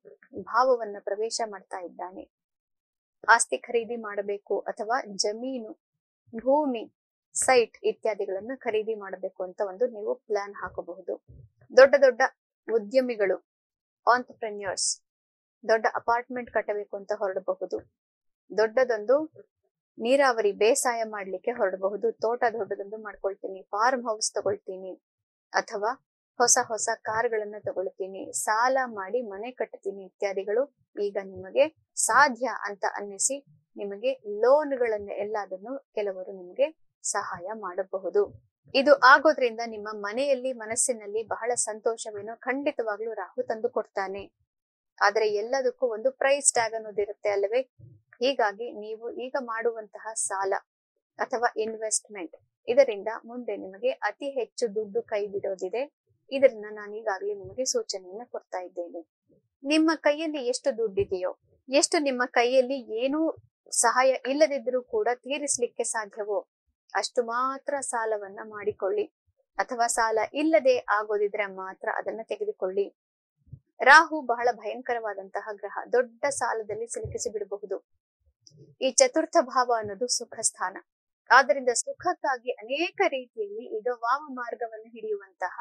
ಭಾವವನ್ನ ಪ್ರವೇಶ ಮಾಡ್ತಾ ಇದ್ದಾನೆ. ಆಸ್ತಿ ಖರೀದಿ ಮಾಡಬೇಕು ಅಥವಾ ಜಮೀನು, ಭೂಮಿ, ಸೈಟ್ ಇತ್ಯಾದಿಗಳನ್ನ ಖರೀದಿ ಮಾಡಬೇಕು ಅಂತ ಒಂದು ನೀವು ಪ್ಲಾನ್ ಹಾಕಬಹುದು. ದೊಡ್ಡ ದೊಡ್ಡ ಉದ್ಯಮಿಗಳು, ಆಂಟ್ರಪ್ರೆನ್ಯೂರ್ಸ್ ದೊಡ್ಡ ಅಪಾರ್ಟ್ಮೆಂಟ್ ಕಟ್ಟಬೇಕು ಅಂತ ಹೊರಡಬಹುದು. ದೊಡ್ಡದೊಂದು ನೀರಾವರಿ ಬೇಸಾಯ ಮಾಡ್ಲಿಕ್ಕೆ ಹೊರಡಬಹುದು. ತೋಟ ದೊಡ್ಡದೊಂದು ಮಾಡ್ಕೊಳ್ತೀನಿ, ಫಾರ್ಮ್ ಹೌಸ್ ತಗೊಳ್ತೀನಿ, ಅಥವಾ ಹೊಸ ಹೊಸ ಕಾರ್ಗಳನ್ನ ತಗೊಳ್ತೀನಿ, ಸಾಲ ಮಾಡಿ ಮನೆ ಕಟ್ತೀನಿ ಇತ್ಯಾದಿಗಳು ಈಗ ನಿಮಗೆ ಸಾಧ್ಯ ಅಂತ ಅನ್ನಿಸಿ ನಿಮಗೆ ಲೋನ್ಗಳನ್ನ ಎಲ್ಲದನ್ನು ಕೆಲವರು ನಿಮಗೆ ಸಹಾಯ ಮಾಡಬಹುದು. ಇದು ಆಗೋದ್ರಿಂದ ನಿಮ್ಮ ಮನೆಯಲ್ಲಿ ಮನಸ್ಸಿನಲ್ಲಿ ಬಹಳ ಸಂತೋಷವೇನೋ ಖಂಡಿತವಾಗ್ಲೂ ರಾಹು ತಂದು ಕೊಡ್ತಾನೆ. ಆದ್ರೆ ಎಲ್ಲದಕ್ಕೂ ಒಂದು ಪ್ರೈಸ್ ಟ್ಯಾಗ್ ಅನ್ನೋದಿರುತ್ತೆ ಅಲ್ಲವೇ? ಹೀಗಾಗಿ ನೀವು ಈಗ ಮಾಡುವಂತಹ ಸಾಲ ಅಥವಾ ಇನ್ವೆಸ್ಟ್ಮೆಂಟ್ ಇದರಿಂದ ಮುಂದೆ ನಿಮಗೆ ಅತಿ ಹೆಚ್ಚು ದುಡ್ಡು ಕೈ ಬಿಡೋದಿದೆ. ಇದನ್ನ ನಾನು ಈಗಾಗಲೇ ನಿಮಗೆ ಸೂಚನೆಯನ್ನ ಕೊಡ್ತಾ ಇದ್ದೇನೆ. ನಿಮ್ಮ ಕೈಯಲ್ಲಿ ಎಷ್ಟು ದುಡ್ಡಿದೆಯೋ, ಎಷ್ಟು ನಿಮ್ಮ ಕೈಯಲ್ಲಿ ಏನೂ ಸಹಾಯ ಇಲ್ಲದಿದ್ರೂ ಕೂಡ ತೀರಿಸ್ಲಿಕ್ಕೆ ಸಾಧ್ಯವೋ ಅಷ್ಟು ಮಾತ್ರ ಸಾಲವನ್ನ ಮಾಡಿಕೊಳ್ಳಿ. ಅಥವಾ ಸಾಲ ಇಲ್ಲದೆ ಆಗೋದಿದ್ರೆ ಮಾತ್ರ ಅದನ್ನ ತೆಗೆದುಕೊಳ್ಳಿ. ರಾಹು ಬಹಳ ಭಯಂಕರವಾದಂತಹ ಗ್ರಹ. ದೊಡ್ಡ ಸಾಲದಲ್ಲಿ ಸಿಲುಕಿಸಿ ಬಿಡಬಹುದು. ಈ ಚತುರ್ಥ ಭಾವ ಅನ್ನೋದು ಸುಖ ಸ್ಥಾನ. ಆದ್ರಿಂದ ಸುಖಕ್ಕಾಗಿ ಅನೇಕ ರೀತಿಯಲ್ಲಿ ಈಗ ವಾಮ ಮಾರ್ಗವನ್ನು ಹಿಡಿಯುವಂತಹ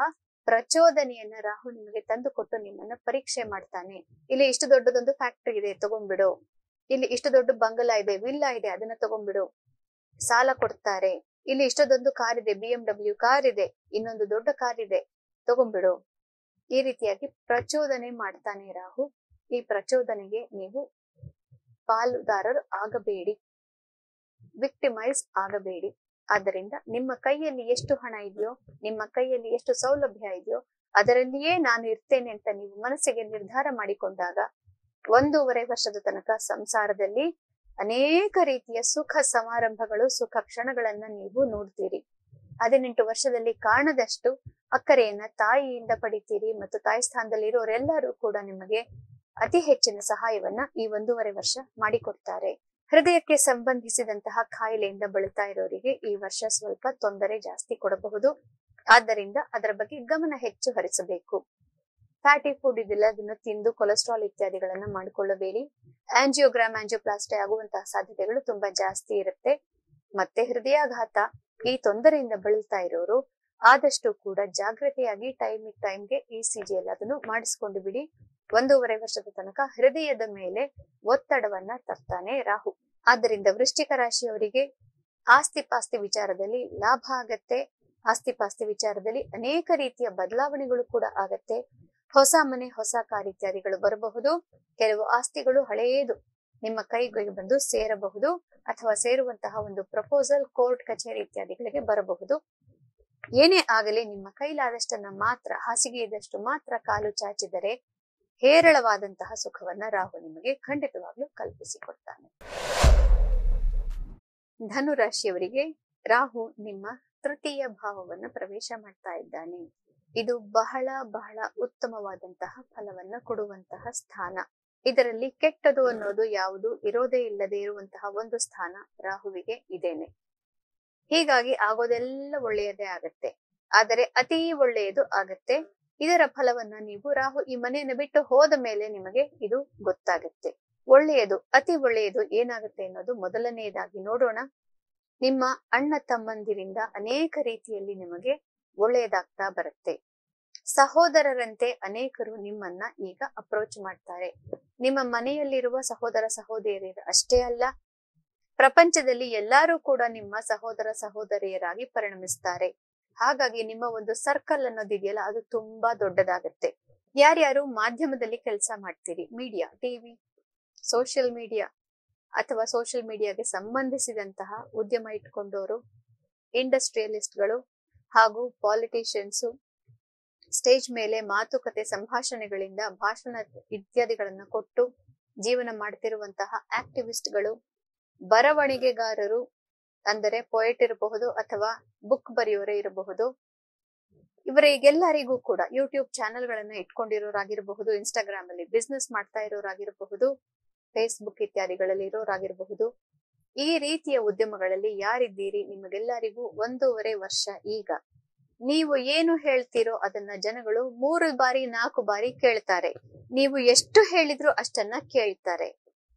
ಪ್ರಚೋದನೆಯನ್ನ ರಾಹು ನಿಮಗೆ ತಂದು ಕೊಟ್ಟು ನಿಮ್ಮನ್ನ ಪರೀಕ್ಷೆ ಮಾಡ್ತಾನೆ. ಇಲ್ಲಿ ಇಷ್ಟು ದೊಡ್ಡದೊಂದು ಫ್ಯಾಕ್ಟರಿ ಇದೆ, ತಗೊಂಡ್ಬಿಡು. ಇಲ್ಲಿ ಇಷ್ಟು ದೊಡ್ಡ ಬಂಗಲಾ ಇದೆ, ವಿಲ್ಲಾ ಇದೆ, ಅದನ್ನ ತಗೊಂಡ್ಬಿಡು. ಸಾಲ ಕೊಡ್ತಾರೆ. ಇಲ್ಲಿ ಇಷ್ಟೊಂದು ಕಾರ್ ಇದೆ, BMW ಕಾರ್ ಇದೆ, ಇನ್ನೊಂದು ದೊಡ್ಡ ಕಾರ್ ಇದೆ, ತಗೊಂಡ್ಬಿಡು. ಈ ರೀತಿಯಾಗಿ ಪ್ರಚೋದನೆ ಮಾಡ್ತಾನೆ ರಾಹು. ಈ ಪ್ರಚೋದನೆಗೆ ನೀವು ಪಾಲುದಾರರು ಆಗಬೇಡಿ, ವಿಕ್ಟಿಮೈಸ್ ಆಗಬೇಡಿ. ಆದ್ದರಿಂದ ನಿಮ್ಮ ಕೈಯಲ್ಲಿ ಎಷ್ಟು ಹಣ ಇದೆಯೋ, ನಿಮ್ಮ ಕೈಯಲ್ಲಿ ಎಷ್ಟು ಸೌಲಭ್ಯ ಇದೆಯೋ ಅದರಲ್ಲಿಯೇ ನಾನು ಇರ್ತೇನೆ ಅಂತ ನೀವು ಮನಸ್ಸಿಗೆ ನಿರ್ಧಾರ ಮಾಡಿಕೊಂಡಾಗ 1.5 ವರ್ಷದ ತನಕ ಸಂಸಾರದಲ್ಲಿ ಅನೇಕ ರೀತಿಯ ಸುಖ ಸಮಾರಂಭಗಳು, ಸುಖ ಕ್ಷಣಗಳನ್ನ ನೀವು ನೋಡ್ತೀರಿ. 18 ವರ್ಷದಲ್ಲಿ ಕಾಣದಷ್ಟು ಅಕ್ಕರೆಯನ್ನ ತಾಯಿಯಿಂದ ಪಡಿತೀರಿ. ಮತ್ತು ತಾಯಿ ಸ್ಥಾನದಲ್ಲಿ ಇರೋರೆಲ್ಲರೂ ಕೂಡ ನಿಮಗೆ ಅತಿ ಹೆಚ್ಚಿನ ಸಹಾಯವನ್ನ ಈ 1.5 ವರ್ಷ ಮಾಡಿಕೊಡ್ತಾರೆ. ಹೃದಯಕ್ಕೆ ಸಂಬಂಧಿಸಿದಂತಹ ಕಾಯಿಲೆಯಿಂದ ಬಳಲ್ತಾ ಇರೋರಿಗೆ ಈ ವರ್ಷ ಸ್ವಲ್ಪ ತೊಂದರೆ ಜಾಸ್ತಿ ಕೊಡಬಹುದು. ಆದ್ದರಿಂದ ಅದರ ಬಗ್ಗೆ ಗಮನ ಹೆಚ್ಚು ಹರಿಸಬೇಕು. ಫ್ಯಾಟಿ ಫುಡ್ ಇದೆಲ್ಲ ಅದನ್ನು ತಿಂದು ಕೊಲೆಸ್ಟ್ರಾಲ್ ಇತ್ಯಾದಿಗಳನ್ನ ಮಾಡಿಕೊಳ್ಳಬೇಡಿ. ಆಂಜಿಯೋಗ್ರಾಮ್, ಆಂಜಿಯೋಪ್ಲಾಸ್ಟಿ ಆಗುವಂತಹ ಸಾಧ್ಯತೆಗಳು ತುಂಬಾ ಜಾಸ್ತಿ ಇರುತ್ತೆ. ಮತ್ತೆ ಹೃದಯಾಘಾತ ಈ ತೊಂದರೆಯಿಂದ ಬಳಲ್ತಾ ಇರೋರು ಆದಷ್ಟು ಕೂಡ ಜಾಗೃತಿಯಾಗಿ ಟೈಮ್ಗೆ ECG ಎಲ್ಲದನ್ನು ಮಾಡಿಸ್ಕೊಂಡು ಬಿಡಿ. 1.5 ವರ್ಷದ ತನಕ ಹೃದಯದ ಮೇಲೆ ಒತ್ತಡವನ್ನ ತರ್ತಾನೆ ರಾಹು. ಆದ್ದರಿಂದ ವೃಶ್ಚಿಕ ರಾಶಿಯವರಿಗೆ ಆಸ್ತಿ ಪಾಸ್ತಿ ವಿಚಾರದಲ್ಲಿ ಲಾಭ ಆಗತ್ತೆ. ಆಸ್ತಿ ಪಾಸ್ತಿ ವಿಚಾರದಲ್ಲಿ ಅನೇಕ ರೀತಿಯ ಬದಲಾವಣೆಗಳು ಕೂಡ ಆಗತ್ತೆ. ಹೊಸ ಮನೆ, ಹೊಸ ಕಾರ್ ಇತ್ಯಾದಿಗಳು ಬರಬಹುದು. ಕೆಲವು ಆಸ್ತಿಗಳು ಹಳೆಯದು ನಿಮ್ಮ ಕೈಗೆ ಬಂದು ಸೇರಬಹುದು, ಅಥವಾ ಸೇರುವಂತಹ ಒಂದು ಪ್ರಪೋಸಲ್ ಕೋರ್ಟ್ ಕಚೇರಿ ಇತ್ಯಾದಿಗಳಿಗೆ ಬರಬಹುದು. ಏನೇ ಆಗಲಿ ನಿಮ್ಮ ಕೈಲಾದಷ್ಟನ್ನ ಮಾತ್ರ, ಹಾಸಿಗೆ ಇದ್ದಷ್ಟು ಮಾತ್ರ ಕಾಲು ಚಾಚಿದರೆ ಹೇರಳವಾದಂತಹ ಸುಖವನ್ನ ರಾಹು ನಿಮಗೆ ಖಂಡಿತವಾಗ್ಲೂ ಕಲ್ಪಿಸಿಕೊಡ್ತಾನೆ. ಧನು ರಾಶಿಯವರಿಗೆ ರಾಹು ನಿಮ್ಮ ತೃತೀಯ ಭಾವವನ್ನ ಪ್ರವೇಶ ಮಾಡ್ತಾ ಇದ್ದಾನೆ. ಇದು ಬಹಳ ಬಹಳ ಉತ್ತಮವಾದಂತಹ ಫಲವನ್ನ ಕೊಡುವಂತಹ ಸ್ಥಾನ. ಇದರಲ್ಲಿ ಕೆಟ್ಟದು ಅನ್ನೋದು ಯಾವುದು ಇರೋದೇ ಇಲ್ಲದೆ ಇರುವಂತಹ ಒಂದು ಸ್ಥಾನ ರಾಹುವಿಗೆ ಇದೇನೆ. ಹೀಗಾಗಿ ಆಗೋದೆಲ್ಲ ಒಳ್ಳೆಯದೇ ಆಗತ್ತೆ. ಆದರೆ ಅತಿ ಒಳ್ಳೆಯದು ಆಗತ್ತೆ. ಇದರ ಫಲವನ್ನ ನೀವು ರಾಹು ಈ ಮನೆಯನ್ನು ಬಿಟ್ಟು ಹೋದ ಮೇಲೆ ನಿಮಗೆ ಇದು ಗೊತ್ತಾಗತ್ತೆ. ಒಳ್ಳೆಯದು, ಅತಿ ಒಳ್ಳೆಯದು ಏನಾಗುತ್ತೆ ಅನ್ನೋದು ಮೊದಲನೆಯದಾಗಿ ನೋಡೋಣ. ನಿಮ್ಮ ಅಣ್ಣ ತಮ್ಮಂದಿರಿಂದ ಅನೇಕ ರೀತಿಯಲ್ಲಿ ನಿಮಗೆ ಒಳ್ಳೆಯದಾಗ್ತಾ ಬರುತ್ತೆ. ಸಹೋದರರಂತೆ ಅನೇಕರು ನಿಮ್ಮನ್ನ ಈಗ ಅಪ್ರೋಚ್ ಮಾಡ್ತಾರೆ. ನಿಮ್ಮ ಮನೆಯಲ್ಲಿರುವ ಸಹೋದರ ಸಹೋದರಿಯರು ಅಷ್ಟೇ ಅಲ್ಲ, ಪ್ರಪಂಚದಲ್ಲಿ ಎಲ್ಲರೂ ಕೂಡ ನಿಮ್ಮ ಸಹೋದರ ಸಹೋದರಿಯರಾಗಿ ಪರಿಣಮಿಸ್ತಾರೆ. ಹಾಗಾಗಿ ನಿಮ್ಮ ಒಂದು ಸರ್ಕಲ್ ಅನ್ನೋದಿದೆಯಲ್ಲ, ಅದು ತುಂಬಾ ದೊಡ್ಡದಾಗತ್ತೆ. ಯಾರ್ಯಾರು ಮಾಧ್ಯಮದಲ್ಲಿ ಕೆಲಸ ಮಾಡ್ತೀರಿ, ಮೀಡಿಯಾ, ಟಿವಿ, ಸೋಷಿಯಲ್ ಮೀಡಿಯಾ ಅಥವಾ ಸೋಷಿಯಲ್ ಮೀಡಿಯಾಗೆ ಸಂಬಂಧಿಸಿದಂತಹ ಉದ್ಯಮ ಇಟ್ಕೊಂಡವರು, ಇಂಡಸ್ಟ್ರಿಯಲಿಸ್ಟ್ಗಳು ಹಾಗೂ ಪಾಲಿಟಿಷಿಯನ್ಸ್, ಸ್ಟೇಜ್ ಮೇಲೆ ಮಾತುಕತೆ ಸಂಭಾಷಣೆಗಳಿಂದ ಭಾಷಣ ಇತ್ಯಾದಿಗಳನ್ನ ಕೊಟ್ಟು ಜೀವನ ಮಾಡ್ತಿರುವಂತಹ ಆಕ್ಟಿವಿಸ್ಟ್ಗಳು, ಬರವಣಿಗೆಗಾರರು ಅಂದರೆ ಪೊಯೆಟ್ ಇರಬಹುದು ಅಥವಾ ಬುಕ್ ಬರೆಯೋರೇ ಇರಬಹುದು, ಇವರಿಗೆಲ್ಲರಿಗೂ ಕೂಡ ಯೂಟ್ಯೂಬ್ ಚಾನೆಲ್ ಗಳನ್ನ ಇಟ್ಕೊಂಡಿರೋರಾಗಿರಬಹುದು, ಇನ್ಸ್ಟಾಗ್ರಾಮ್ ಅಲ್ಲಿ ಬಿಸ್ನೆಸ್ ಮಾಡ್ತಾ ಇರೋರಾಗಿರಬಹುದು, ಫೇಸ್ಬುಕ್ ಇತ್ಯಾದಿಗಳಲ್ಲಿ ಇರೋರಾಗಿರಬಹುದು. ಈ ರೀತಿಯ ಉದ್ಯಮಗಳಲ್ಲಿ ಯಾರಿದ್ದೀರಿ, ನಿಮಗೆಲ್ಲರಿಗೂ 1.5 ವರ್ಷ ಈಗ ನೀವು ಏನು ಹೇಳ್ತೀರೋ ಅದನ್ನ ಜನಗಳು 3 ಬಾರಿ 4 ಬಾರಿ ಕೇಳ್ತಾರೆ. ನೀವು ಎಷ್ಟು ಹೇಳಿದ್ರು ಅಷ್ಟನ್ನ ಕೇಳ್ತಾರೆ.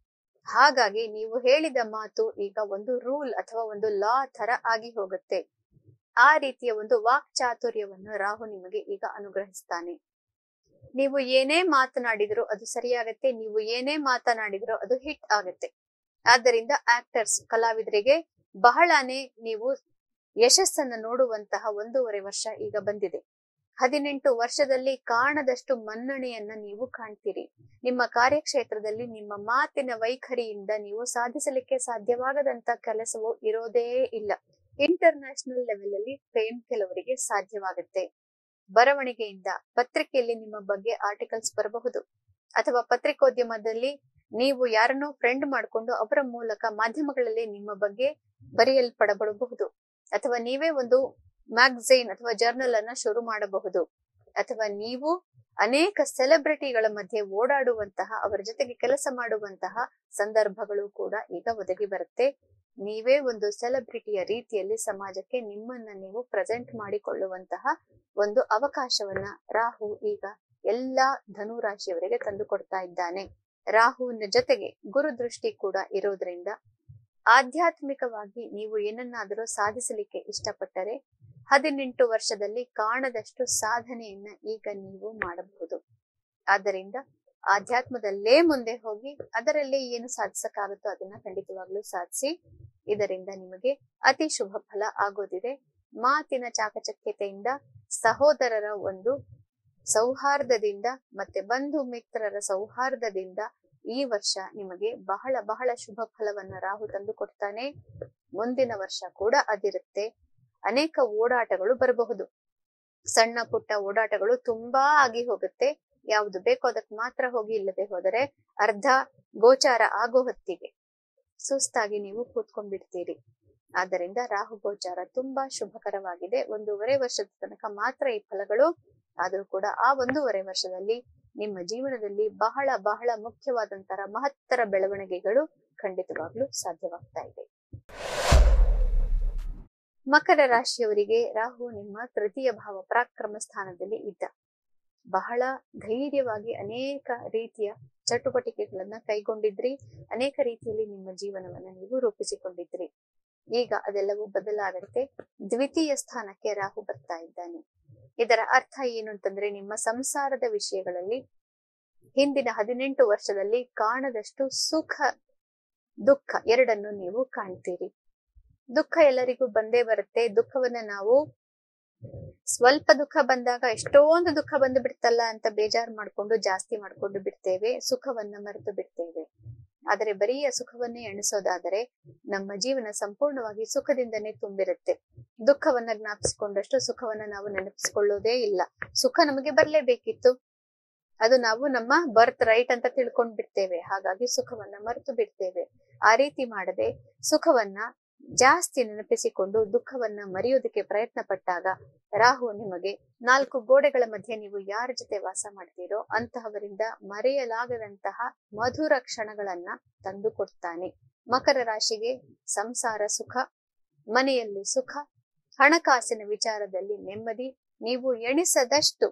ಹಾಗಾಗಿ ನೀವು ಹೇಳಿದ ಮಾತು ಈಗ ಒಂದು ರೂಲ್ ಅಥವಾ ಒಂದು ಲಾ ತರ ಆಗಿ ಹೋಗುತ್ತೆ. ಆ ರೀತಿಯ ಒಂದು ವಾಕ್ಚಾತುರ್ಯವನ್ನು ರಾಹು ನಿಮಗೆ ಈಗ ಅನುಗ್ರಹಿಸ್ತಾನೆ. ನೀವು ಏನೇ ಮಾತನಾಡಿದ್ರು ಅದು ಸರಿಯಾಗತ್ತೆ, ನೀವು ಏನೇ ಮಾತನಾಡಿದ್ರು ಅದು ಹಿಟ್ ಆಗತ್ತೆ. ಆದ್ದರಿಂದ ಆಕ್ಟರ್ಸ್, ಕಲಾವಿದರಿಗೆ ಬಹಳಾನೇ ನೀವು ಯಶಸ್ಸನ್ನ ನೋಡುವಂತಹ 1.5 ವರ್ಷ ಈಗ ಬಂದಿದೆ. 18 ವರ್ಷದಲ್ಲಿ ಕಾಣದಷ್ಟು ಮನ್ನಣೆಯನ್ನ ನೀವು ಕಾಣ್ತೀರಿ. ನಿಮ್ಮ ಕಾರ್ಯಕ್ಷೇತ್ರದಲ್ಲಿ ನಿಮ್ಮ ಮಾತಿನ ವೈಖರಿಯಿಂದ ನೀವು ಸಾಧಿಸಲಿಕ್ಕೆ ಸಾಧ್ಯವಾಗದಂತ ಕೆಲಸವು ಇರೋದೇ ಇಲ್ಲ. ಇಂಟರ್ನ್ಯಾಷನಲ್ ಲೆವೆಲ್ ಅಲ್ಲಿ ಫೇಮ್ ಕೆಲವರಿಗೆ ಸಾಧ್ಯವಾಗುತ್ತೆ. ಬರವಣಿಗೆಯಿಂದ ಪತ್ರಿಕೆಯಲ್ಲಿ ನಿಮ್ಮ ಬಗ್ಗೆ ಆರ್ಟಿಕಲ್ಸ್ ಬರಬಹುದು, ಅಥವಾ ಪತ್ರಿಕೋದ್ಯಮದಲ್ಲಿ ನೀವು ಯಾರನ್ನೋ ಫ್ರೆಂಡ್ ಮಾಡ್ಕೊಂಡು ಅವರ ಮೂಲಕ ಮಾಧ್ಯಮಗಳಲ್ಲಿ ನಿಮ್ಮ ಬಗ್ಗೆ ಬರೆಯಲ್ಪಡಬಹುದು, ಅಥವಾ ನೀವೇ ಒಂದು ಮ್ಯಾಗಝೈನ್ ಅಥವಾ ಜರ್ನಲ್ ಅನ್ನ ಶುರು ಮಾಡಬಹುದು, ಅಥವಾ ನೀವು ಅನೇಕ ಸೆಲೆಬ್ರಿಟಿಗಳ ಮಧ್ಯೆ ಓಡಾಡುವಂತಹ, ಅವರ ಜೊತೆಗೆ ಕೆಲಸ ಮಾಡುವಂತಹ ಸಂದರ್ಭಗಳು ಕೂಡ ಈಗ ಒದಗಿ ಬರುತ್ತೆ. ನೀವೇ ಒಂದು ಸೆಲೆಬ್ರಿಟಿಯ ರೀತಿಯಲ್ಲಿ ಸಮಾಜಕ್ಕೆ ನಿಮ್ಮನ್ನ ನೀವು ಪ್ರೆಸೆಂಟ್ ಮಾಡಿಕೊಳ್ಳುವಂತಹ ಒಂದು ಅವಕಾಶವನ್ನ ರಾಹು ಈಗ ಎಲ್ಲಾ ಧನು ರಾಶಿಯವರಿಗೆ ತಂದು ಕೊಡ್ತಾ ಇದ್ದಾನೆ. ರಾಹುವಿನ ಜೊತೆಗೆ ಗುರು ದೃಷ್ಟಿ ಕೂಡ ಇರೋದ್ರಿಂದ ಆಧ್ಯಾತ್ಮಿಕವಾಗಿ ನೀವು ಏನನ್ನಾದರೂ ಸಾಧಿಸಲಿಕ್ಕೆ ಇಷ್ಟಪಟ್ಟರೆ 18 ವರ್ಷದಲ್ಲಿ ಕಾಣದಷ್ಟು ಸಾಧನೆಯನ್ನ ಈಗ ನೀವು ಮಾಡಬಹುದು. ಆದ್ದರಿಂದ ಆಧ್ಯಾತ್ಮದಲ್ಲೇ ಮುಂದೆ ಹೋಗಿ ಅದರಲ್ಲೇ ಏನು ಸಾಧಿಸಕ್ಕಾಗುತ್ತೋ ಅದನ್ನ ಖಂಡಿತವಾಗ್ಲೂ ಸಾಧಿಸಿ. ಇದರಿಂದ ನಿಮಗೆ ಅತಿ ಶುಭ ಫಲ ಆಗೋದಿದೆ. ಮಾತಿನ ಚಾಕಚಕ್ಯತೆಯಿಂದ, ಸಹೋದರರ ಒಂದು ಸೌಹಾರ್ದದಿಂದ ಮತ್ತೆ ಬಂಧು ಮಿತ್ರರ ಸೌಹಾರ್ದದಿಂದ ಈ ವರ್ಷ ನಿಮಗೆ ಬಹಳ ಬಹಳ ಶುಭ ಫಲವನ್ನ ರಾಹು ತಂದು ಕೊಡ್ತಾನೆ. ಮುಂದಿನ ವರ್ಷ ಕೂಡ ಅದಿರುತ್ತೆ. ಅನೇಕ ಓಡಾಟಗಳು ಬರಬಹುದು. ಸಣ್ಣ ಪುಟ್ಟ ಓಡಾಟಗಳು ತುಂಬಾ ಆಗಿ ಹೋಗುತ್ತೆ. ಯಾವುದು ಬೇಕೋ ಅದಕ್ಕೆ ಮಾತ್ರ ಹೋಗಿ, ಇಲ್ಲದೆ ಹೋದರೆ ಅರ್ಧ ಗೋಚಾರ ಆಗೋ ಹೊತ್ತಿಗೆ ಸುಸ್ತಾಗಿ ನೀವು ಕೂತ್ಕೊಂಡ್ಬಿಡ್ತೀರಿ. ಆದ್ದರಿಂದ ರಾಹು ಗೋಚಾರ ತುಂಬಾ ಶುಭಕರವಾಗಿದೆ. 1.5 ವರ್ಷದ ತನಕ ಮಾತ್ರ ಈ ಫಲಗಳು. ಆದ್ರೂ ಕೂಡ ಆ 1.5 ವರ್ಷದಲ್ಲಿ ನಿಮ್ಮ ಜೀವನದಲ್ಲಿ ಬಹಳ ಬಹಳ ಮುಖ್ಯವಾದಂತಹ ಮಹತ್ತರ ಬೆಳವಣಿಗೆಗಳು ಖಂಡಿತವಾಗ್ಲೂ ಸಾಧ್ಯವಾಗ್ತಾ ಇದೆ. ಮಕರ ರಾಶಿಯವರಿಗೆ ರಾಹು ನಿಮ್ಮ ತೃತೀಯ ಭಾವ ಪರಾಕ್ರಮ ಸ್ಥಾನದಲ್ಲಿ ಇದ್ದ. ಬಹಳ ಧೈರ್ಯವಾಗಿ ಅನೇಕ ರೀತಿಯ ಚಟುವಟಿಕೆಗಳನ್ನ ಕೈಗೊಂಡಿದ್ರಿ. ಅನೇಕ ರೀತಿಯಲ್ಲಿ ನಿಮ್ಮ ಜೀವನವನ್ನ ನೀವು ರೂಪಿಸಿಕೊಂಡಿದ್ರಿ. ಈಗ ಅದೆಲ್ಲವೂ ಬದಲಾಗುತ್ತೆ. ದ್ವಿತೀಯ ಸ್ಥಾನಕ್ಕೆ ರಾಹು ಬರ್ತಾ ಇದ್ದಾನೆ. ಇದರ ಅರ್ಥ ಏನು ಅಂತಂದ್ರೆ, ನಿಮ್ಮ ಸಂಸಾರದ ವಿಷಯಗಳಲ್ಲಿ ಹಿಂದಿನ 18 ವರ್ಷದಲ್ಲಿ ಕಾಣದಷ್ಟು ಸುಖ ದುಃಖ ಎರಡನ್ನು ನೀವು ಕಾಣ್ತೀರಿ. ದುಃಖ ಎಲ್ಲರಿಗೂ ಬಂದೇ ಬರುತ್ತೆ. ದುಃಖವನ್ನ ನಾವು ಸ್ವಲ್ಪ ದುಃಖ ಬಂದಾಗ ಎಷ್ಟೊಂದು ದುಃಖ ಬಂದು ಬಿಡ್ತಲ್ಲ ಅಂತ ಬೇಜಾರು ಮಾಡ್ಕೊಂಡು ಜಾಸ್ತಿ ಮಾಡ್ಕೊಂಡು ಬಿಡ್ತೇವೆ, ಸುಖವನ್ನ ಮರೆತು ಬಿಡ್ತೇವೆ. ಆದರೆ ಬರೀ ಸುಖವನ್ನೇ ಎಣಿಸೋದಾದರೆ ನಮ್ಮ ಜೀವನ ಸಂಪೂರ್ಣವಾಗಿ ಸುಖದಿಂದನೇ ತುಂಬಿರುತ್ತೆ. ದುಃಖವನ್ನ ಜ್ಞಾಪಿಸಿಕೊಂಡಷ್ಟು ಸುಖವನ್ನ ನಾವು ನೆನಪಿಸಿಕೊಳ್ಳೋದೇ ಇಲ್ಲ. ಸುಖ ನಮಗೆ ಬರ್ಲೇಬೇಕಿತ್ತು, ಅದು ನಾವು ನಮ್ಮ ಬರ್ತ್ ರೈಟ್ ಅಂತ ತಿಳ್ಕೊಂಡ್ ಬಿಡ್ತೇವೆ. ಹಾಗಾಗಿ ಸುಖವನ್ನ ಮರೆತು ಬಿಡ್ತೇವೆ. ಆ ರೀತಿ ಮಾಡದೆ ಸುಖವನ್ನ ಜಾಸ್ತಿ ನೆನಪಿಸಿಕೊಂಡು ದುಃಖವನ್ನ ಮರೆಯೋದಕ್ಕೆ ಪ್ರಯತ್ನ ಪಟ್ಟಾಗ ರಾಹು ನಿಮಗೆ 4 ಗೋಡೆಗಳ ಮಧ್ಯೆ ನೀವು ಯಾರ ಜೊತೆ ವಾಸ ಮಾಡ್ತೀರೋ ಅಂತಹವರಿಂದ ಮರೆಯಲಾಗದಂತಹ ಮಧುರ ಕ್ಷಣಗಳನ್ನ ತಂದು ಕೊಡ್ತಾನೆ. ಮಕರ ರಾಶಿಗೆ ಸಂಸಾರ ಸುಖ, ಮನೆಯಲ್ಲಿ ಸುಖ, ಹಣಕಾಸಿನ ವಿಚಾರದಲ್ಲಿ ನೆಮ್ಮದಿ, ನೀವು ಎಣಿಸದಷ್ಟು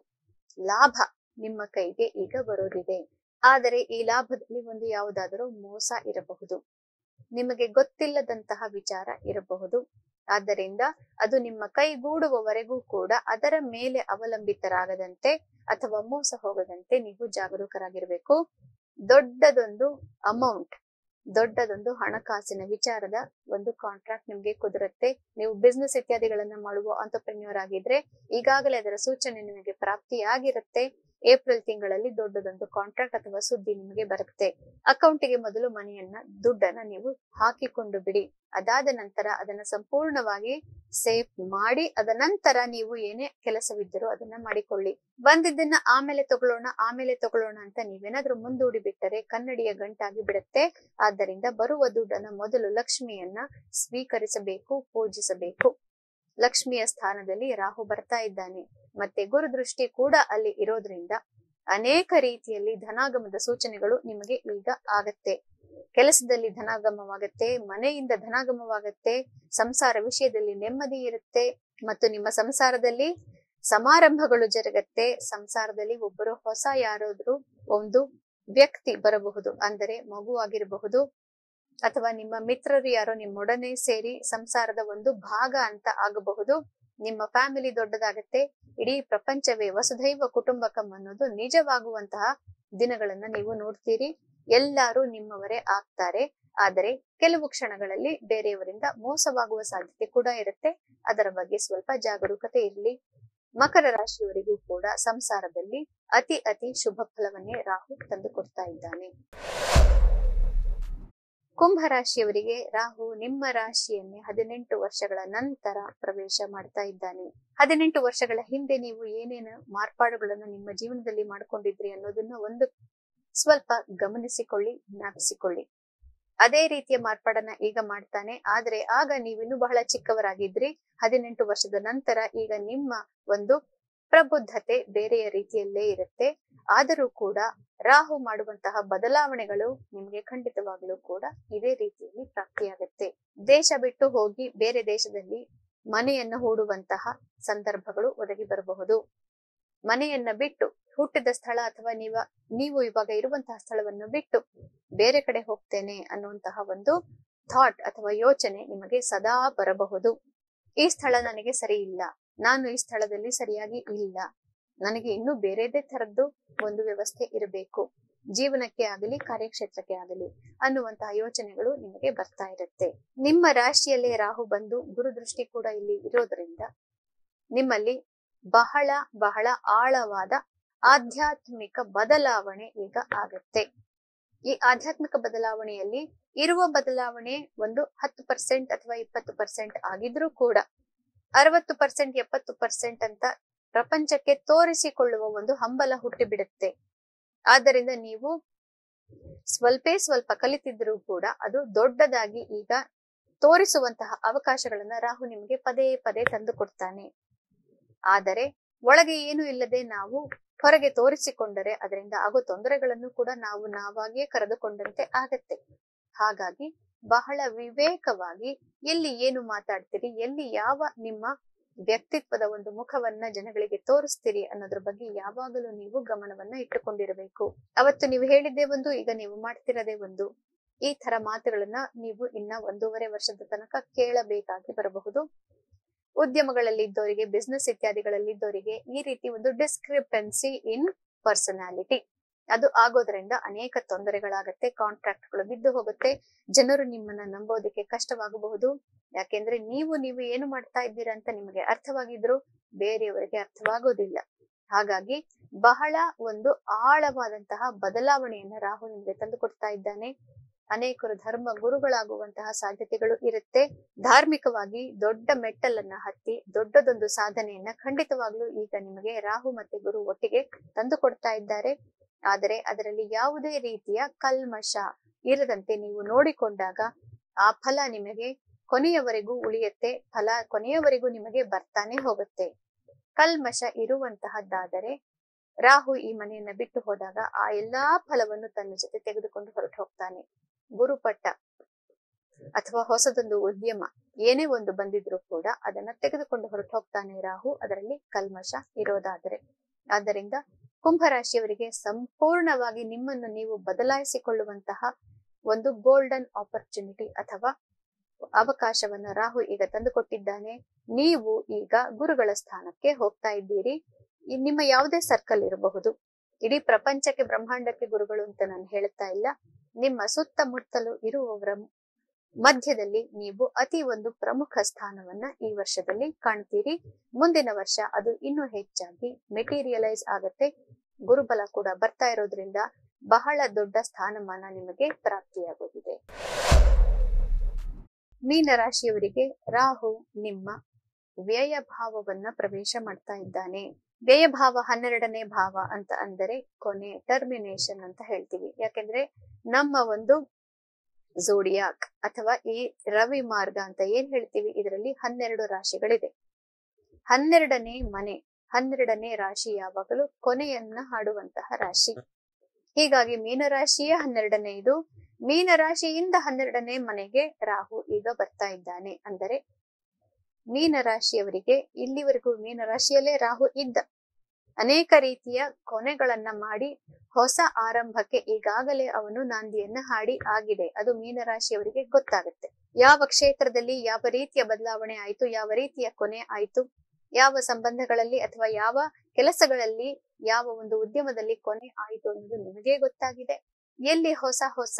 ಲಾಭ ನಿಮ್ಮ ಕೈಗೆ ಈಗ ಬರೋದಿದೆ. ಆದರೆ ಈ ಲಾಭದಲ್ಲಿ ಒಂದು ಯಾವುದಾದರೂ ಮೋಸ ಇರಬಹುದು, ನಿಮಗೆ ಗೊತ್ತಿಲ್ಲದಂತಹ ವಿಚಾರ ಇರಬಹುದು. ಆದ್ದರಿಂದ ಅದು ನಿಮ್ಮ ಕೈಗೂಡುವವರೆಗೂ ಕೂಡ ಅದರ ಮೇಲೆ ಅವಲಂಬಿತರಾಗದಂತೆ ಅಥವಾ ಮೋಸ ಹೋಗದಂತೆ ನೀವು ಜಾಗರೂಕರಾಗಿರ್ಬೇಕು. ದೊಡ್ಡದೊಂದು ಅಮೌಂಟ್, ದೊಡ್ಡದೊಂದು ಹಣಕಾಸಿನ ವಿಚಾರದ ಒಂದು ಕಾಂಟ್ರಾಕ್ಟ್ ನಿಮ್ಗೆ ಕುದುರುತ್ತೆ. ನೀವು ಬಿಸ್ನೆಸ್ ಇತ್ಯಾದಿಗಳನ್ನ ಮಾಡುವ ಆಂಟರ್ಪ್ರೆನ್ಯೂರ್ ಆಗಿದ್ರೆ ಈಗಾಗಲೇ ಅದರ ಸೂಚನೆ ನಿಮಗೆ ಪ್ರಾಪ್ತಿಯಾಗಿರುತ್ತೆ. ಏಪ್ರಿಲ್ ತಿಂಗಳಲ್ಲಿ ದೊಡ್ಡದೊಂದು ಕಾಂಟ್ರಾಕ್ಟ್ ಅಥವಾ ಸುದ್ದಿ ನಿಮಗೆ ಬರುತ್ತೆ. ಅಕೌಂಟಿಗೆ ಮೊದಲು ದುಡ್ಡನ್ನ ನೀವು ಹಾಕಿಕೊಂಡು ಬಿಡಿ. ಅದಾದ ನಂತರ ಅದನ್ನ ಸಂಪೂರ್ಣವಾಗಿ ಸೇವ್ ಮಾಡಿ, ಅದ ನಂತರ ನೀವು ಏನೇ ಕೆಲಸವಿದ್ದರೂ ಅದನ್ನ ಮಾಡಿಕೊಳ್ಳಿ. ಬಂದಿದ್ದನ್ನ ಆಮೇಲೆ ತಗೊಳ್ಳೋಣ ಅಂತ ನೀವೇನಾದ್ರೂ ಮುಂದೂಡಿ ಬಿಟ್ಟರೆ ಕನ್ನಡಿಯ ಗಂಟಾಗಿ ಬಿಡುತ್ತೆ. ಆದ್ದರಿಂದ ಬರುವ ದುಡ್ಡನ್ನ ಮೊದಲು ಲಕ್ಷ್ಮಿಯನ್ನ ಸ್ವೀಕರಿಸಬೇಕು, ಪೂಜಿಸಬೇಕು. ಲಕ್ಷ್ಮಿಯ ಸ್ಥಾನದಲ್ಲಿ ರಾಹು ಬರ್ತಾ ಇದ್ದಾನೆ, ಮತ್ತೆ ಗುರು ದೃಷ್ಟಿ ಕೂಡ ಅಲ್ಲಿ ಇರೋದ್ರಿಂದ ಅನೇಕ ರೀತಿಯಲ್ಲಿ ಧನಾಗಮದ ಸೂಚನೆಗಳು ನಿಮಗೆ ಈಗ ಆಗತ್ತೆ. ಕೆಲಸದಲ್ಲಿ ಧನಾಗಮವಾಗತ್ತೆ, ಮನೆಯಿಂದ ಧನಾಗಮವಾಗತ್ತೆ, ಸಂಸಾರ ವಿಷಯದಲ್ಲಿ ನೆಮ್ಮದಿ ಇರುತ್ತೆ ಮತ್ತು ನಿಮ್ಮ ಸಂಸಾರದಲ್ಲಿ ಸಮಾರಂಭಗಳು ಜರುಗತ್ತೆ. ಸಂಸಾರದಲ್ಲಿ ಒಬ್ಬರು ಹೊಸ ಯಾರಾದ್ರೂ ಒಂದು ವ್ಯಕ್ತಿ ಬರಬಹುದು, ಅಂದರೆ ಮಗು ಆಗಿರಬಹುದು ಅಥವಾ ನಿಮ್ಮ ಮಿತ್ರರು ಯಾರೋ ನಿಮ್ಮೊಡನೆ ಸೇರಿ ಸಂಸಾರದ ಒಂದು ಭಾಗ ಅಂತ ಆಗಬಹುದು. ನಿಮ್ಮ ಫ್ಯಾಮಿಲಿ ದೊಡ್ಡದಾಗತ್ತೆ. ಇಡೀ ಪ್ರಪಂಚವೇ ವಸುಧೈವ ಕುಟುಂಬಕಂ ಅನ್ನೋದು ನಿಜವಾಗುವಂತಹ ದಿನಗಳನ್ನ ನೀವು ನೋಡ್ತೀರಿ. ಎಲ್ಲರೂ ನಿಮ್ಮವರೇ ಆಗ್ತಾರೆ. ಆದರೆ ಕೆಲವು ಕ್ಷಣಗಳಲ್ಲಿ ಬೇರೆಯವರಿಂದ ಮೋಸವಾಗುವ ಸಾಧ್ಯತೆ ಕೂಡ ಇರುತ್ತೆ. ಅದರ ಬಗ್ಗೆ ಸ್ವಲ್ಪ ಜಾಗರೂಕತೆ ಇರಲಿ. ಮಕರ ರಾಶಿಯವರಿಗೂ ಕೂಡ ಸಂಸಾರದಲ್ಲಿ ಅತಿ ಶುಭ ಫಲವನ್ನೇ ರಾಹು ತಂದು ಕೊಡ್ತಾ ಇದ್ದಾನೆ. ಕುಂಭ ರಾಶಿಯವರಿಗೆ ರಾಹು ನಿಮ್ಮ ರಾಶಿಯನ್ನೇ 18 ವರ್ಷಗಳ ನಂತರ ಪ್ರವೇಶ ಮಾಡ್ತಾ ಇದ್ದಾನೆ. 18 ವರ್ಷಗಳ ಹಿಂದೆ ನೀವು ಏನೇನು ಮಾರ್ಪಾಡುಗಳನ್ನು ನಿಮ್ಮ ಜೀವನದಲ್ಲಿ ಮಾಡ್ಕೊಂಡಿದ್ರಿ ಅನ್ನೋದನ್ನ ಒಂದು ಸ್ವಲ್ಪ ಗಮನಿಸಿಕೊಳ್ಳಿ, ಜ್ಞಾಪಿಸಿಕೊಳ್ಳಿ. ಅದೇ ರೀತಿಯ ಮಾರ್ಪಾಡನ್ನ ಈಗ ಮಾಡ್ತಾನೆ. ಆದ್ರೆ ಆಗ ನೀವಿನ್ನು ಬಹಳ ಚಿಕ್ಕವರಾಗಿದ್ರಿ. 18 ವರ್ಷದ ನಂತರ ಈಗ ನಿಮ್ಮ ಒಂದು ಪ್ರಬುದ್ಧತೆ ಬೇರೆಯ ರೀತಿಯಲ್ಲೇ ಇರುತ್ತೆ. ಆದರೂ ಕೂಡ ರಾಹು ಮಾಡುವಂತಹ ಬದಲಾವಣೆಗಳು ನಿಮ್ಗೆ ಖಂಡಿತವಾಗ್ಲೂ ಕೂಡ ಇದೇ ರೀತಿಯಲ್ಲಿ ಪ್ರಾಪ್ತಿಯಾಗುತ್ತೆ. ದೇಶ ಬಿಟ್ಟು ಹೋಗಿ ಬೇರೆ ದೇಶದಲ್ಲಿ ಮನೆಯನ್ನ ಹೂಡುವಂತಹ ಸಂದರ್ಭಗಳು ಒದಗಿ ಬರಬಹುದು. ಮನೆಯನ್ನ ಬಿಟ್ಟು ಹುಟ್ಟಿದ ಸ್ಥಳ ಅಥವಾ ನೀವು ಇವಾಗ ಇರುವಂತಹ ಸ್ಥಳವನ್ನು ಬಿಟ್ಟು ಬೇರೆ ಕಡೆ ಹೋಗ್ತೇನೆ ಅನ್ನುವಂತಹ ಒಂದು ಥಾಟ್ ಅಥವಾ ಯೋಚನೆ ನಿಮಗೆ ಸದಾ ಬರಬಹುದು. ಈ ಸ್ಥಳ ನನಗೆ ಸರಿ ಇಲ್ಲ, ನಾನು ಈ ಸ್ಥಳದಲ್ಲಿ ಸರಿಯಾಗಿ ಇಲ್ಲ, ನನಗೆ ಇನ್ನೂ ಬೇರೆದೇ ತರದ್ದು ಒಂದು ವ್ಯವಸ್ಥೆ ಇರಬೇಕು, ಜೀವನಕ್ಕೆ ಆಗಲಿ ಕಾರ್ಯಕ್ಷೇತ್ರಕ್ಕೆ ಆಗಲಿ ಅನ್ನುವಂತಹ ಯೋಚನೆಗಳು ನಿಮಗೆ ಬರ್ತಾ ಇರುತ್ತೆ. ನಿಮ್ಮ ರಾಶಿಯಲ್ಲೇ ರಾಹು ಬಂದು ಗುರು ದೃಷ್ಟಿ ಕೂಡ ಇಲ್ಲಿ ಇರೋದ್ರಿಂದ ನಿಮ್ಮಲ್ಲಿ ಬಹಳ ಆಳವಾದ ಆಧ್ಯಾತ್ಮಿಕ ಬದಲಾವಣೆ ಈಗ ಆಗತ್ತೆ. ಈ ಆಧ್ಯಾತ್ಮಿಕ ಬದಲಾವಣೆಯಲ್ಲಿ ಇರುವ ಬದಲಾವಣೆ ಒಂದು 10% ಅಥವಾ 20% ಆಗಿದ್ರೂ ಕೂಡ 60% 70% ಅಂತ ಪ್ರಪಂಚಕ್ಕೆ ತೋರಿಸಿಕೊಳ್ಳುವ ಒಂದು ಹಂಬಲ ಹುಟ್ಟಿ ಬಿಡುತ್ತೆ. ಆದ್ದರಿಂದ ನೀವು ಸ್ವಲ್ಪ ಕಲಿತಿದ್ರೂ ಕೂಡ ಅದು ದೊಡ್ಡದಾಗಿ ಈಗ ತೋರಿಸುವಂತಹ ಅವಕಾಶಗಳನ್ನ ರಾಹು ನಿಮಗೆ ಪದೇ ತಂದು ಕೊಡ್ತಾನೆ. ಆದರೆ ಒಳಗೆ ಏನು ಇಲ್ಲದೆ ನಾವು ಹೊರಗೆ ತೋರಿಸಿಕೊಂಡರೆ ಅದರಿಂದ ಆಗೋ ತೊಂದರೆಗಳನ್ನು ಕೂಡ ನಾವಾಗಿಯೇ ಕರೆದುಕೊಂಡಂತೆ ಆಗತ್ತೆ. ಹಾಗಾಗಿ ಬಹಳ ವಿವೇಕವಾಗಿ ಎಲ್ಲಿ ಏನು ಮಾತಾಡ್ತೀರಿ, ಎಲ್ಲಿ ಯಾವ ನಿಮ್ಮ ವ್ಯಕ್ತಿತ್ವದ ಒಂದು ಮುಖವನ್ನ ಜನಗಳಿಗೆ ತೋರಿಸ್ತೀರಿ ಅನ್ನೋದ್ರ ಬಗ್ಗೆ ಯಾವಾಗಲೂ ನೀವು ಗಮನವನ್ನ ಇಟ್ಟುಕೊಂಡಿರಬೇಕು. ಅವತ್ತು ನೀವು ಹೇಳಿದ್ದೇ ಒಂದು, ಈಗ ನೀವು ಮಾಡ್ತಿರೋದೇ ಒಂದು. ಈ ತರ ಮಾತುಗಳನ್ನ ನೀವು ಇನ್ನ 1.5 ವರ್ಷದ ತನಕ ಕೇಳಬೇಕಾಗಿ ಬರಬಹುದು. ಉದ್ಯಮಗಳಲ್ಲಿ ಇದ್ದವರಿಗೆ, ಬಿಸ್ನೆಸ್ ಇತ್ಯಾದಿಗಳಲ್ಲಿ ಇದ್ದವರಿಗೆ ಈ ರೀತಿ ಒಂದು ಡಿಸ್ಕ್ರಿಪೆನ್ಸಿ ಇನ್ ಪರ್ಸನಾಲಿಟಿ ಅದು ಆಗೋದ್ರಿಂದ ಅನೇಕ ತೊಂದರೆಗಳಾಗತ್ತೆ. ಕಾಂಟ್ರಾಕ್ಟ್ಗಳು ಬಿದ್ದು ಹೋಗುತ್ತೆ. ಜನರು ನಿಮ್ಮನ್ನ ನಂಬೋದಕ್ಕೆ ಕಷ್ಟವಾಗಬಹುದು. ಯಾಕೆಂದ್ರೆ ನೀವು ಏನು ಮಾಡ್ತಾ ಇದ್ದೀರಾ ಅಂತ ನಿಮಗೆ ಅರ್ಥವಾಗಿದ್ರು ಬೇರೆಯವರಿಗೆ ಅರ್ಥವಾಗೋದಿಲ್ಲ. ಹಾಗಾಗಿ ಬಹಳ ಒಂದು ಆಳವಾದಂತಹ ಬದಲಾವಣೆಯನ್ನ ರಾಹು ನಿಮ್ಗೆ ತಂದು ಕೊಡ್ತಾ ಇದ್ದಾನೆ. ಅನೇಕರು ಧರ್ಮ ಗುರುಗಳಾಗುವಂತಹ ಸಾಧ್ಯತೆಗಳು ಇರುತ್ತೆ. ಧಾರ್ಮಿಕವಾಗಿ ದೊಡ್ಡ ಮೆಟ್ಟಲನ್ನ ಹತ್ತಿ ದೊಡ್ಡದೊಂದು ಸಾಧನೆಯನ್ನ ಖಂಡಿತವಾಗ್ಲೂ ಈಗ ನಿಮಗೆ ರಾಹು ಮತ್ತೆ ಗುರು ಒಟ್ಟಿಗೆ ತಂದು ಕೊಡ್ತಾ ಇದ್ದಾರೆ. ಆದರೆ ಅದರಲ್ಲಿ ಯಾವುದೇ ರೀತಿಯ ಕಲ್ಮಶ ಇರದಂತೆ ನೀವು ನೋಡಿಕೊಂಡಾಗ ಆ ಫಲ ನಿಮಗೆ ಕೊನೆಯವರೆಗೂ ಉಳಿಯುತ್ತೆ. ಫಲ ಕೊನೆಯವರೆಗೂ ನಿಮಗೆ ಬರ್ತಾನೆ ಹೋಗುತ್ತೆ. ಕಲ್ಮಶ ಇರುವಂತಹದ್ದಾದರೆ ರಾಹು ಈ ಮನೆಯನ್ನ ಬಿಟ್ಟು ಹೋದಾಗ ಆ ಎಲ್ಲಾ ಫಲವನ್ನು ತನ್ನ ಜೊತೆ ತೆಗೆದುಕೊಂಡು ಹೊರಟು ಹೋಗ್ತಾನೆ. ಗುರುಪಟ್ಟ ಅಥವಾ ಹೊಸದೊಂದು ಉದ್ಯಮ ಏನೇ ಒಂದು ಬಂದಿದ್ರು ಕೂಡ ಅದನ್ನ ತೆಗೆದುಕೊಂಡು ಹೊರಟು ಹೋಗ್ತಾನೆ ರಾಹು, ಅದರಲ್ಲಿ ಕಲ್ಮಶ ಇರೋದಾದರೆ. ಆದ್ದರಿಂದ ಕುಂಭರಾಶಿಯವರಿಗೆ ಸಂಪೂರ್ಣವಾಗಿ ನಿಮ್ಮನ್ನು ನೀವು ಬದಲಾಯಿಸಿಕೊಳ್ಳುವಂತಹ ಒಂದು ಗೋಲ್ಡನ್ ಆಪರ್ಚುನಿಟಿ ಅಥವಾ ಅವಕಾಶವನ್ನ ರಾಹು ಈಗ ತಂದುಕೊಟ್ಟಿದ್ದಾನೆ. ನೀವು ಈಗ ಗುರುಗಳ ಸ್ಥಾನಕ್ಕೆ ಹೋಗ್ತಾ ಇದ್ದೀರಿ. ನಿಮ್ಮ ಯಾವುದೇ ಸರ್ಕಲ್ ಇರಬಹುದು, ಇಡೀ ಪ್ರಪಂಚಕ್ಕೆ ಬ್ರಹ್ಮಾಂಡಕ್ಕೆ ಗುರುಗಳು ಅಂತ ನಾನು ಹೇಳ್ತಾ ಇಲ್ಲ. ನಿಮ್ಮ ಸುತ್ತಮುತ್ತಲು ಇರುವವರ ಮಧ್ಯದಲ್ಲಿ ನೀವು ಅತಿ ಒಂದು ಪ್ರಮುಖ ಸ್ಥಾನವನ್ನ ಈ ವರ್ಷದಲ್ಲಿ ಕಾಣ್ತೀರಿ. ಮುಂದಿನ ವರ್ಷ ಅದು ಇನ್ನೂ ಹೆಚ್ಚಾಗಿ ಮೆಟೀರಿಯಲೈಸ್ ಆಗತ್ತೆ. ಗುರುಬಲ ಕೂಡ ಬರ್ತಾ ಇರೋದ್ರಿಂದ ಬಹಳ ದೊಡ್ಡ ಸ್ಥಾನಮಾನ ನಿಮಗೆ ಪ್ರಾಪ್ತಿಯಾಗುತ್ತಿದೆ. ಮೀನರಾಶಿಯವರಿಗೆ ರಾಹು ನಿಮ್ಮ ವ್ಯಯ ಭಾವವನ್ನ ಪ್ರವೇಶ ಮಾಡ್ತಾ ಇದ್ದಾನೆ. ವ್ಯಯ ಭಾವ 12ನೇ ಭಾವ ಅಂತ ಅಂದರೆ ಕೊನೆ, ಟರ್ಮಿನೇಷನ್ ಅಂತ ಹೇಳ್ತೀವಿ. ಯಾಕೆಂದ್ರೆ ನಮ್ಮ ಒಂದು ಝೋಡಿಯಾಕ್ ಅಥವಾ ಈ ರವಿ ಮಾರ್ಗ ಅಂತ ಏನ್ ಹೇಳ್ತೀವಿ, ಇದರಲ್ಲಿ 12 ರಾಶಿಗಳಿದೆ. 12ನೇ ಮನೆ, 12ನೇ ರಾಶಿ ಯಾವಾಗಲೂ ಕೊನೆಯನ್ನ ಹಾಡುವಂತಹ ರಾಶಿ. ಹೀಗಾಗಿ ಮೀನರಾಶಿಯೇ 12ನೇ ಇದು. ಮೀನರಾಶಿಯಿಂದ 12ನೇ ಮನೆಗೆ ರಾಹು ಈಗ ಬರ್ತಾ ಇದ್ದಾನೆ. ಅಂದರೆ ಮೀನರಾಶಿಯವರಿಗೆ ಇಲ್ಲಿವರೆಗೂ ಮೀನರಾಶಿಯಲ್ಲೇ ರಾಹು ಇದ್ದ. ಅನೇಕ ರೀತಿಯ ಕೊನೆಗಳನ್ನ ಮಾಡಿ ಹೊಸ ಆರಂಭಕ್ಕೆ ಈಗಾಗಲೇ ಅವನು ನಾಂದಿಯನ್ನ ಹಾಡಿ ಆಗಿದೆ. ಅದು ಮೀನರಾಶಿಯವರಿಗೆ ಗೊತ್ತಾಗುತ್ತೆ. ಯಾವ ಕ್ಷೇತ್ರದಲ್ಲಿ ಯಾವ ರೀತಿಯ ಬದಲಾವಣೆ ಆಯ್ತು, ಯಾವ ರೀತಿಯ ಕೊನೆ ಆಯ್ತು, ಯಾವ ಸಂಬಂಧಗಳಲ್ಲಿ ಅಥವಾ ಯಾವ ಕೆಲಸಗಳಲ್ಲಿ, ಯಾವ ಒಂದು ಉದ್ಯಮದಲ್ಲಿ ಕೊನೆ ಆಯ್ತು ಅನ್ನೋದು ನಿಮಗೆ ಗೊತ್ತಾಗಿದೆ. ಎಲ್ಲಿ ಹೊಸ ಹೊಸ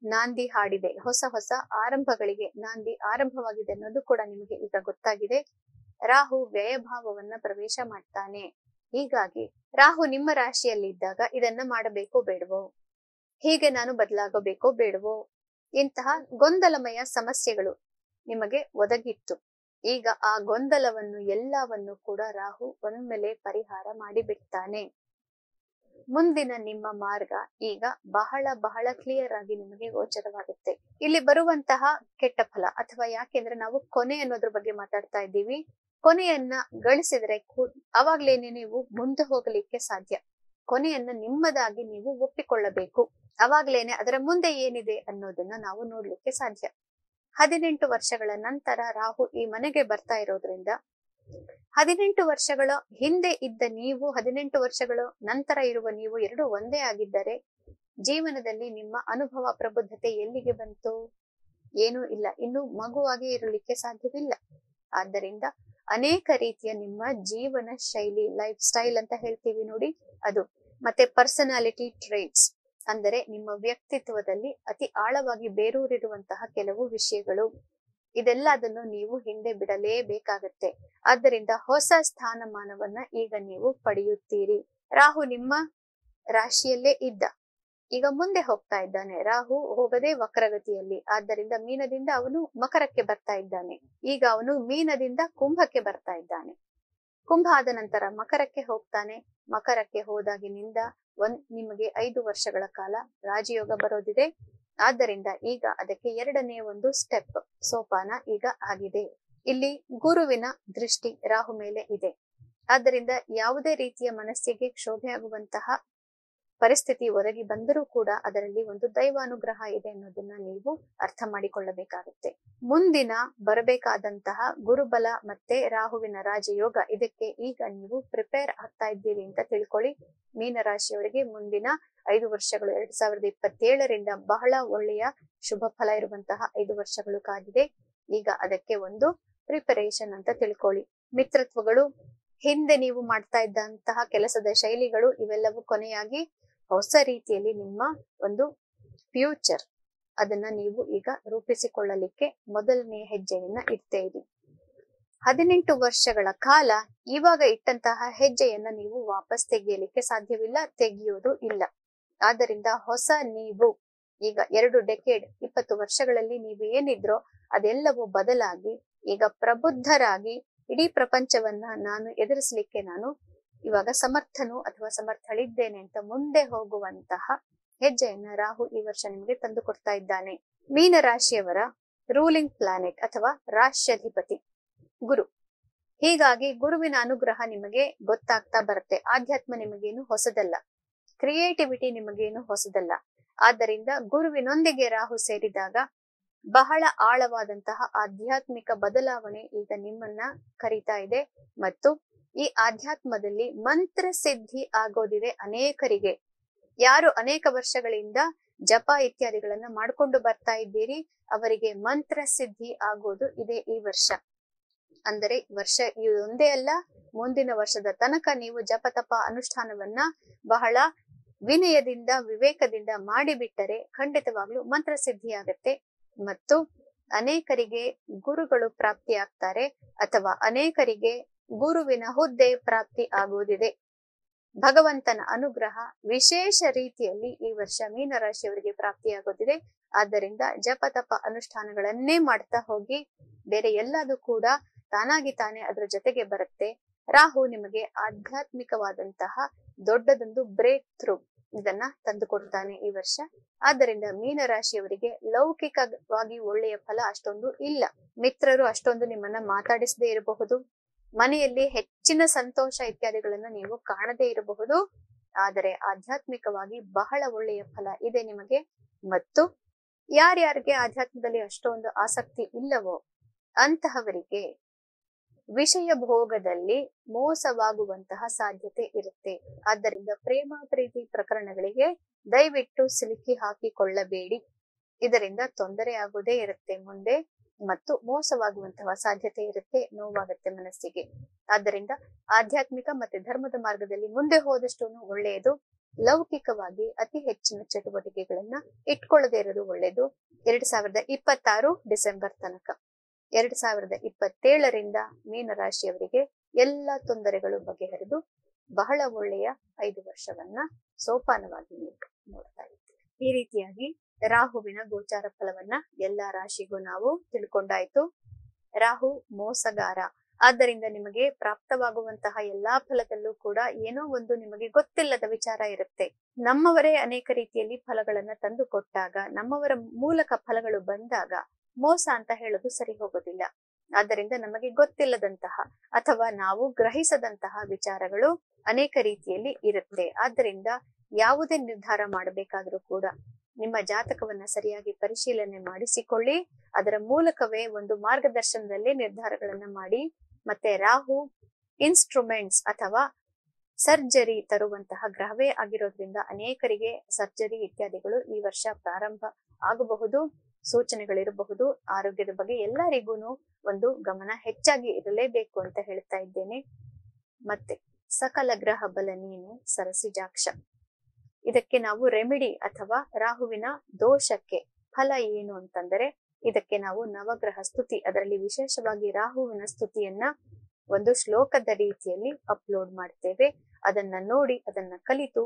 ನಾಂದಿ ಹಾಡಿದೆ, ಹೊಸ ಹೊಸ ಆರಂಭಗಳಿಗೆ ನಾಂದಿ ಆರಂಭವಾಗಿದೆ ಅನ್ನೋದು ಕೂಡ ನಿಮಗೆ ಈಗ ಗೊತ್ತಾಗಿದೆ. ರಾಹು ವ್ಯಯಭಾವವನ್ನ ಪ್ರವೇಶ ಮಾಡ್ತಾನೆ. ಹೀಗಾಗಿ ರಾಹು ನಿಮ್ಮ ರಾಶಿಯಲ್ಲಿ ಇದ್ದಾಗ ಇದನ್ನ ಮಾಡಬೇಕೋ ಬೇಡವೋ, ಹೀಗೆ ನಾನು ಬದಲಾಗಬೇಕೋ ಬೇಡವೋ, ಇಂತಹ ಗೊಂದಲಮಯ ಸಮಸ್ಯೆಗಳು ನಿಮಗೆ ಒದಗಿತ್ತು. ಈಗ ಆ ಗೊಂದಲವನ್ನು ಎಲ್ಲವನ್ನು ಕೂಡ ರಾಹು ಒಮ್ಮೆಲೆ ಪರಿಹಾರ ಮಾಡಿಬಿಡ್ತಾನೆ. ಮುಂದಿನ ನಿಮ್ಮ ಮಾರ್ಗ ಈಗ ಬಹಳ ಬಹಳ ಕ್ಲಿಯರ್ ಆಗಿ ನಿಮಗೆ ಗೋಚರವಾಗುತ್ತೆ. ಇಲ್ಲಿ ಬರುವಂತಹ ಕೆಟ್ಟ ಫಲ ಅಥವಾ ಯಾಕೆಂದ್ರೆ ನಾವು ಕೊನೆ ಅನ್ನೋದ್ರ ಬಗ್ಗೆ ಮಾತಾಡ್ತಾ ಇದ್ದೀವಿ. ಕೊನೆಯನ್ನ ಗಳಿಸಿದ್ರೆ ಅವಾಗ್ಲೇನೆ ನೀವು ಮುಂದೆ ಹೋಗಲಿಕ್ಕೆ ಸಾಧ್ಯ. ಕೊನೆಯನ್ನ ನಿಮ್ಮದಾಗಿ ನೀವು ಒಪ್ಪಿಕೊಳ್ಳಬೇಕು. ಅವಾಗ್ಲೇನೆ ಅದರ ಮುಂದೆ ಏನಿದೆ ಅನ್ನೋದನ್ನ ನಾವು ನೋಡ್ಲಿಕ್ಕೆ ಸಾಧ್ಯ. 18 ವರ್ಷಗಳ ನಂತರ ರಾಹು ಈ ಮನೆಗೆ ಬರ್ತಾ ಇರೋದ್ರಿಂದ 18 ವರ್ಷಗಳ ಹಿಂದೆ ಇದ್ದ ನೀವು, 18 ವರ್ಷಗಳ ನಂತರ ಇರುವ ನೀವು ಎರಡು ಒಂದೇ ಆಗಿದ್ದರೆ ಜೀವನದಲ್ಲಿ ನಿಮ್ಮ ಅನುಭವ ಪ್ರಬುದ್ಧತೆ ಎಲ್ಲಿಗೆ ಬಂತು? ಏನೂ ಇಲ್ಲ. ಇನ್ನು ಮಗುವಾಗಿ ಇರಲಿಕ್ಕೆ ಸಾಧ್ಯವಿಲ್ಲ. ಆದ್ದರಿಂದ ಅನೇಕ ರೀತಿಯ ನಿಮ್ಮ ಜೀವನ ಶೈಲಿ, ಲೈಫ್ ಸ್ಟೈಲ್ ಅಂತ ಹೇಳ್ತೀವಿ ನೋಡಿ, ಅದು ಮತ್ತೆ ಪರ್ಸನಾಲಿಟಿ ಟ್ರೇಟ್ಸ್ ಅಂದರೆ ನಿಮ್ಮ ವ್ಯಕ್ತಿತ್ವದಲ್ಲಿ ಅತಿ ಆಳವಾಗಿ ಬೇರೂರಿರುವಂತಹ ಕೆಲವು ವಿಷಯಗಳು, ಇದೆಲ್ಲದನ್ನು ನೀವು ಹಿಂದೆ ಬಿಡಲೇಬೇಕಾಗತ್ತೆ. ಆದ್ದರಿಂದ ಹೊಸ ಸ್ಥಾನಮಾನವನ್ನ ಈಗ ನೀವು ಪಡೆಯುತ್ತೀರಿ. ರಾಹು ನಿಮ್ಮ ರಾಶಿಯಲ್ಲೇ ಇದ್ದ, ಈಗ ಮುಂದೆ ಹೋಗ್ತಾ ಇದ್ದಾನೆ. ರಾಹು ಹೋಗದೆ ವಕ್ರಗತಿಯಲ್ಲಿ, ಆದ್ದರಿಂದ ಮೀನದಿಂದ ಅವನು ಮಕರಕ್ಕೆ ಬರ್ತಾ ಇದ್ದಾನೆ. ಈಗ ಅವನು ಮೀನದಿಂದ ಕುಂಭಕ್ಕೆ ಬರ್ತಾ ಇದ್ದಾನೆ. ಕುಂಭ ಆದ ನಂತರ ಮಕರಕ್ಕೆ ಹೋಗ್ತಾನೆ. ಮಕರಕ್ಕೆ ಹೋದಾಗಿನಿಂದ ನಿಮಗೆ 5 ವರ್ಷಗಳ ಕಾಲ ರಾಜಯೋಗ ಬರೋದಿದೆ. ಆದ್ದರಿಂದ ಈಗ ಅದಕ್ಕೆ 2ನೇ ಒಂದು ಸ್ಟೆಪ್, ಸೋಪಾನ ಈಗ ಆಗಿದೆ. ಇಲ್ಲಿ ಗುರುವಿನ ದೃಷ್ಟಿ ರಾಹು ಮೇಲೆ ಇದೆ. ಆದ್ದರಿಂದ ಯಾವುದೇ ರೀತಿಯ ಮನಸ್ಸಿಗೆ ಕ್ಷೋಭೆ ಆಗುವಂತಹ ಪರಿಸ್ಥಿತಿ ಒದಗಿ ಬಂದರೂ ಕೂಡ ಅದರಲ್ಲಿ ಒಂದು ದೈವಾನುಗ್ರಹ ಇದೆ ಅನ್ನೋದನ್ನ ನೀವು ಅರ್ಥ ಮಾಡಿಕೊಳ್ಳಬೇಕಾಗುತ್ತೆ. ಮುಂದಿನ ಬರಬೇಕಾದಂತಹ ಗುರುಬಲ ಮತ್ತೆ ರಾಹುವಿನ ರಾಜಯೋಗ, ಇದಕ್ಕೆ ಈಗ ನೀವು ಪ್ರಿಪೇರ್ ಆಗ್ತಾ ಇದ್ದೀರಿ ಅಂತ ತಿಳ್ಕೊಳ್ಳಿ. ಮೀನರಾಶಿಯವರಿಗೆ ಮುಂದಿನ 5 ವರ್ಷಗಳು 2027ರಿಂದ ಬಹಳ ಒಳ್ಳೆಯ ಶುಭ ಫಲ ಇರುವಂತಹ 5 ವರ್ಷಗಳು ಕಾದಿದೆ. ಈಗ ಅದಕ್ಕೆ ಒಂದು ಪ್ರಿಪರೇಷನ್ ಅಂತ ತಿಳ್ಕೊಳ್ಳಿ. ಮಿತ್ರತ್ವಗಳು, ಹಿಂದೆ ನೀವು ಮಾಡ್ತಾ ಇದ್ದಂತಹ ಕೆಲಸದ ಶೈಲಿಗಳು, ಇವೆಲ್ಲವೂ ಕೊನೆಯಾಗಿ ಹೊಸ ರೀತಿಯಲ್ಲಿ ನಿಮ್ಮ ಒಂದು ಫ್ಯೂಚರ್ ಅದನ್ನ ನೀವು ಈಗ ರೂಪಿಸಿಕೊಳ್ಳಲಿಕ್ಕೆ ಮೊದಲನೇ ಹೆಜ್ಜೆಯನ್ನ ಇಡ್ತೇರಿ. 18 ವರ್ಷಗಳ ಕಾಲ ಇವಾಗ ಇಟ್ಟಂತಹ ಹೆಜ್ಜೆಯನ್ನ ನೀವು ವಾಪಸ್ ತೆಗೆಯಲಿಕ್ಕೆ ಸಾಧ್ಯವಿಲ್ಲ, ತೆಗೆಯೋದು ಇಲ್ಲ. ಆದ್ದರಿಂದ ಹೊಸ ನೀವು ಈಗ 2 ಡೆಕೇಡ್ 20 ವರ್ಷಗಳಲ್ಲಿ ನೀವು ಏನಿದ್ರೋ ಅದೆಲ್ಲವೂ ಬದಲಾಗಿ ಈಗ ಪ್ರಬುದ್ಧರಾಗಿ ಇಡೀ ಪ್ರಪಂಚವನ್ನ ನಾನು ಎದುರಿಸಲಿಕ್ಕೆ ನಾನು ಇವಾಗ ಸಮರ್ಥನು ಅಥವಾ ಸಮರ್ಥಳಿದ್ದೇನೆ ಅಂತ ಮುಂದೆ ಹೋಗುವಂತಹ ಹೆಜ್ಜೆಯನ್ನ ರಾಹು ಈ ವರ್ಷ ನಿಮಗೆ ತಂದು ಕೊಡ್ತಾ ಇದ್ದಾನೆ. ಮೀನ ರಾಶಿಯವರ ರೂಲಿಂಗ್ ಪ್ಲಾನೆಟ್ ಅಥವಾ ರಾಶ್ಯಾಧಿಪತಿ ಗುರು. ಹೀಗಾಗಿ ಗುರುವಿನ ಅನುಗ್ರಹ ನಿಮಗೆ ಗೊತ್ತಾಗ್ತಾ ಬರುತ್ತೆ. ಆಧ್ಯಾತ್ಮ ನಿಮಗೇನು ಹೊಸದಲ್ಲ, ಕ್ರಿಯೇಟಿವಿಟಿ ನಿಮಗೇನು ಹೊಸದಲ್ಲ. ಆದ್ದರಿಂದ ಗುರುವಿನೊಂದಿಗೆ ರಾಹು ಸೇರಿದಾಗ ಬಹಳ ಆಳವಾದಂತಹ ಆಧ್ಯಾತ್ಮಿಕ ಬದಲಾವಣೆ ಈಗ ನಿಮ್ಮನ್ನ ಕರೀತಾ ಇದೆ. ಮತ್ತು ಈ ಆಧ್ಯಾತ್ಮದಲ್ಲಿ ಮಂತ್ರ ಸಿದ್ಧಿ ಆಗೋದಿದೆ ಅನೇಕರಿಗೆ. ಯಾರು ಅನೇಕ ವರ್ಷಗಳಿಂದ ಜಪ ಇತ್ಯಾದಿಗಳನ್ನ ಮಾಡ್ಕೊಂಡು ಬರ್ತಾ ಇದ್ದೀರಿ, ಅವರಿಗೆ ಮಂತ್ರ ಸಿದ್ಧಿ ಆಗೋದು ಇದೆ ಈ ವರ್ಷ. ಅಂದರೆ ವರ್ಷ ಇದೊಂದೇ ಅಲ್ಲ, ಮುಂದಿನ ವರ್ಷದ ತನಕ ನೀವು ಜಪ ತಪ ಅನುಷ್ಠಾನವನ್ನ ಬಹಳ ವಿನಯದಿಂದ ವಿವೇಕದಿಂದ ಮಾಡಿಬಿಟ್ಟರೆ ಖಂಡಿತವಾಗ್ಲೂ ಮಂತ್ರ ಸಿದ್ಧಿ ಆಗತ್ತೆ. ಮತ್ತು ಅನೇಕರಿಗೆ ಗುರುಗಳು ಪ್ರಾಪ್ತಿ ಆಗ್ತಾರೆ, ಅಥವಾ ಅನೇಕರಿಗೆ ಗುರುವಿನ ಹುದ್ದೆ ಪ್ರಾಪ್ತಿ ಆಗುವುದಿದೆ. ಭಗವಂತನ ಅನುಗ್ರಹ ವಿಶೇಷ ರೀತಿಯಲ್ಲಿ ಈ ವರ್ಷ ಮೀನರಾಶಿಯವರಿಗೆ ಪ್ರಾಪ್ತಿಯಾಗುತ್ತಿದೆ. ಆದ್ದರಿಂದ ಜಪ ತಪ ಅನುಷ್ಠಾನಗಳನ್ನೇ ಮಾಡ್ತಾ ಹೋಗಿ, ಬೇರೆ ಎಲ್ಲದೂ ಕೂಡ ತಾನಾಗಿ ತಾನೇ ಅದರ ಜೊತೆಗೆ ಬರುತ್ತೆ. ರಾಹು ನಿಮಗೆ ಆಧ್ಯಾತ್ಮಿಕವಾದಂತಹ ದೊಡ್ಡದೊಂದು ಬ್ರೇಕ್ ಥ್ರೂ ಇದನ್ನ ತಂದುಕೊಡ್ತಾನೆ ಈ ವರ್ಷ. ಆದ್ದರಿಂದ ಮೀನರಾಶಿಯವರಿಗೆ ಲೌಕಿಕವಾಗಿ ಒಳ್ಳೆಯ ಫಲ ಅಷ್ಟೊಂದು ಇಲ್ಲ. ಮಿತ್ರರು ಅಷ್ಟೊಂದು ನಿಮ್ಮನ್ನ ಮಾತಾಡಿಸದೇ ಇರಬಹುದು, ಮನೆಯಲ್ಲಿ ಹೆಚ್ಚಿನ ಸಂತೋಷ ಇತ್ಯಾದಿಗಳನ್ನ ನೀವು ಕಾಣದೇ ಇರಬಹುದು. ಆದರೆ ಆಧ್ಯಾತ್ಮಿಕವಾಗಿ ಬಹಳ ಒಳ್ಳೆಯ ಫಲ ಇದೆ ನಿಮಗೆ. ಮತ್ತು ಯಾರ್ಯಾರಿಗೆ ಆಧ್ಯಾತ್ಮದಲ್ಲಿ ಅಷ್ಟೊಂದು ಆಸಕ್ತಿ ಇಲ್ಲವೋ ಅಂತಹವರಿಗೆ ವಿಷಯ ಭೋಗದಲ್ಲಿ ಮೋಸವಾಗುವಂತಹ ಸಾಧ್ಯತೆ ಇರುತ್ತೆ. ಆದ್ದರಿಂದ ಪ್ರೇಮ ಪ್ರೀತಿ ಪ್ರಕರಣಗಳಿಗೆ ದಯವಿಟ್ಟು ಸಿಲುಕಿ ಹಾಕಿಕೊಳ್ಳಬೇಡಿ. ಇದರಿಂದ ತೊಂದರೆ ಆಗೋದೇ ಇರುತ್ತೆ ಮುಂದೆ, ಮತ್ತು ಮೋಸವಾಗುವಂತಹ ಸಾಧ್ಯತೆ ಇರುತ್ತೆ, ನೋವಾಗುತ್ತೆ ಮನಸ್ಸಿಗೆ. ಆದ್ದರಿಂದ ಆಧ್ಯಾತ್ಮಿಕ ಮತ್ತೆ ಧರ್ಮದ ಮಾರ್ಗದಲ್ಲಿ ಮುಂದೆ ಹೋದಷ್ಟು ಒಳ್ಳೆಯದು. ಲೌಕಿಕವಾಗಿ ಅತಿ ಹೆಚ್ಚಿನ ಚಟುವಟಿಕೆಗಳನ್ನ ಇಟ್ಕೊಳ್ಳದೇ ಇರೋದು ಒಳ್ಳೆಯದು. 2026 ಡಿಸೆಂಬರ್ ತನಕ. 2027ರಿಂದ ಮೀನರಾಶಿಯವರಿಗೆ ಎಲ್ಲ ತೊಂದರೆಗಳು ಬಗೆಹರಿದು ಬಹಳ ಒಳ್ಳೆಯ 5 ವರ್ಷವನ್ನ ಸೋಪಾನವಾಗಿ ನೀವು ನೋಡ್ತಾ ಇದ್ದೀವಿ. ಈ ರೀತಿಯಾಗಿ ರಾಹುವಿನ ಗೋಚಾರ ಫಲವನ್ನ ಎಲ್ಲಾ ರಾಶಿಗೂ ನಾವು ತಿಳ್ಕೊಂಡಾಯ್ತು. ರಾಹು ಮೋಸಗಾರ, ಆದ್ದರಿಂದ ನಿಮಗೆ ಪ್ರಾಪ್ತವಾಗುವಂತಹ ಎಲ್ಲಾ ಫಲದಲ್ಲೂ ಕೂಡ ಏನೋ ಒಂದು ನಿಮಗೆ ಗೊತ್ತಿಲ್ಲದ ವಿಚಾರ ಇರುತ್ತೆ. ನಮ್ಮವರೇ ಅನೇಕ ರೀತಿಯಲ್ಲಿ ಫಲಗಳನ್ನ ತಂದು ಕೊಟ್ಟಾಗ, ನಮ್ಮವರ ಮೂಲಕ ಫಲಗಳು ಬಂದಾಗ ಮೋಸ ಅಂತ ಹೇಳೋದು ಸರಿ ಹೋಗೋದಿಲ್ಲ. ಆದ್ದರಿಂದ ನಮಗೆ ಗೊತ್ತಿಲ್ಲದಂತಹ ಅಥವಾ ನಾವು ಗ್ರಹಿಸದಂತಹ ವಿಚಾರಗಳು ಅನೇಕ ರೀತಿಯಲ್ಲಿ ಇರುತ್ತೆ. ಆದ್ದರಿಂದ ಯಾವುದೇ ನಿರ್ಧಾರ ಮಾಡಬೇಕಾದ್ರೂ ಕೂಡ ನಿಮ್ಮ ಜಾತಕವನ್ನ ಸರಿಯಾಗಿ ಪರಿಶೀಲನೆ ಮಾಡಿಸಿಕೊಳ್ಳಿ. ಅದರ ಮೂಲಕವೇ ಒಂದು ಮಾರ್ಗದರ್ಶನದಲ್ಲಿ ನಿರ್ಧಾರಗಳನ್ನ ಮಾಡಿ. ಮತ್ತೆ ರಾಹು ಇನ್ಸ್ಟ್ರೂಮೆಂಟ್ಸ್ ಅಥವಾ ಸರ್ಜರಿ ತರುವಂತಹ ಗ್ರಹವೇ ಆಗಿರೋದ್ರಿಂದ ಅನೇಕರಿಗೆ ಸರ್ಜರಿ ಇತ್ಯಾದಿಗಳು ಈ ವರ್ಷ ಪ್ರಾರಂಭ ಆಗಬಹುದು. ಸೂಚನೆಗಳಿರಬಹುದು. ಆರೋಗ್ಯದ ಬಗ್ಗೆ ಎಲ್ಲರಿಗೂ ಒಂದು ಗಮನ ಹೆಚ್ಚಾಗಿ ಇರಲೇಬೇಕು ಅಂತ ಹೇಳ್ತಾ ಇದ್ದೇನೆ. ಮತ್ತೆ ಸಕಲ ಗ್ರಹ ಬಲ ನೀನು ಸರಸಿಜಾಕ್ಷ, ಇದಕ್ಕೆ ನಾವು ರೆಮಿಡಿ ಅಥವಾ ರಾಹುವಿನ ದೋಷಕ್ಕೆ ಫಲ ಏನು ಅಂತಂದರೆ, ಇದಕ್ಕೆ ನಾವು ನವಗ್ರಹ ಸ್ತುತಿ, ಅದರಲ್ಲಿ ವಿಶೇಷವಾಗಿ ರಾಹುವಿನ ಸ್ತುತಿಯನ್ನ ಒಂದು ಶ್ಲೋಕದ ರೀತಿಯಲ್ಲಿ ಅಪ್ಲೋಡ್ ಮಾಡ್ತೇವೆ. ಅದನ್ನ ನೋಡಿ, ಅದನ್ನ ಕಲಿತು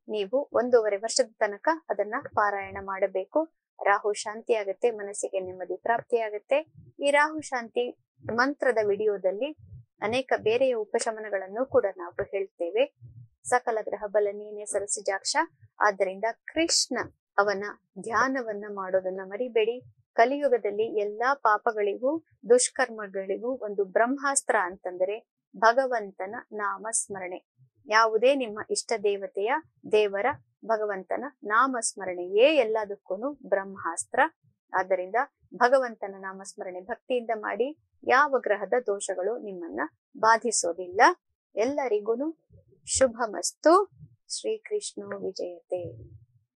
ನೀವು 1.5 ವರ್ಷದ ತನಕ ಅದನ್ನ ಪಾರಾಯಣ ಮಾಡಬೇಕು. ರಾಹು ಶಾಂತಿ ಆಗತ್ತೆ, ಮನಸ್ಸಿಗೆ ನೆಮ್ಮದಿ ಪ್ರಾಪ್ತಿ ಆಗತ್ತೆ. ಈ ರಾಹು ಶಾಂತಿ ಮಂತ್ರದ ವಿಡಿಯೋದಲ್ಲಿ ಅನೇಕ ಬೇರೆಯ ಉಪಶಮನಗಳನ್ನು ಕೂಡ ನಾವು ಹೇಳ್ತೇವೆ. ಸಕಲ ಗ್ರಹ ಬಲ ನೀನೆ ಸರಸಿಜಾಕ್ಷ. ಆದ್ದರಿಂದ ಕೃಷ್ಣ ಅವನ ಧ್ಯಾನವನ್ನ ಮಾಡೋದನ್ನ ಮರಿಬೇಡಿ. ಕಲಿಯುಗದಲ್ಲಿ ಎಲ್ಲಾ ಪಾಪಗಳಿಗೂ ದುಷ್ಕರ್ಮಗಳಿಗೂ ಒಂದು ಬ್ರಹ್ಮಾಸ್ತ್ರ ಅಂತಂದರೆ ಭಗವಂತನ ನಾಮ ಸ್ಮರಣೆ. ಯಾವುದೇ ನಿಮ್ಮ ಇಷ್ಟ ದೇವತೆಯ ದೇವರ ಭಗವಂತನ ನಾಮಸ್ಮರಣೆಯೇ ಎಲ್ಲದಕ್ಕೂ ಬ್ರಹ್ಮಾಸ್ತ್ರ. ಆದ್ದರಿಂದ ಭಗವಂತನ ನಾಮಸ್ಮರಣೆ ಭಕ್ತಿಯಿಂದ ಮಾಡಿ. ಯಾವ ಗ್ರಹದ ದೋಷಗಳು ನಿಮ್ಮನ್ನ ಬಾಧಿಸೋದಿಲ್ಲ. ಎಲ್ಲರಿಗೂ ಶುಭಮಸ್ತು. ಶ್ರೀಕೃಷ್ಣೋ ವಿಜಯತೆ.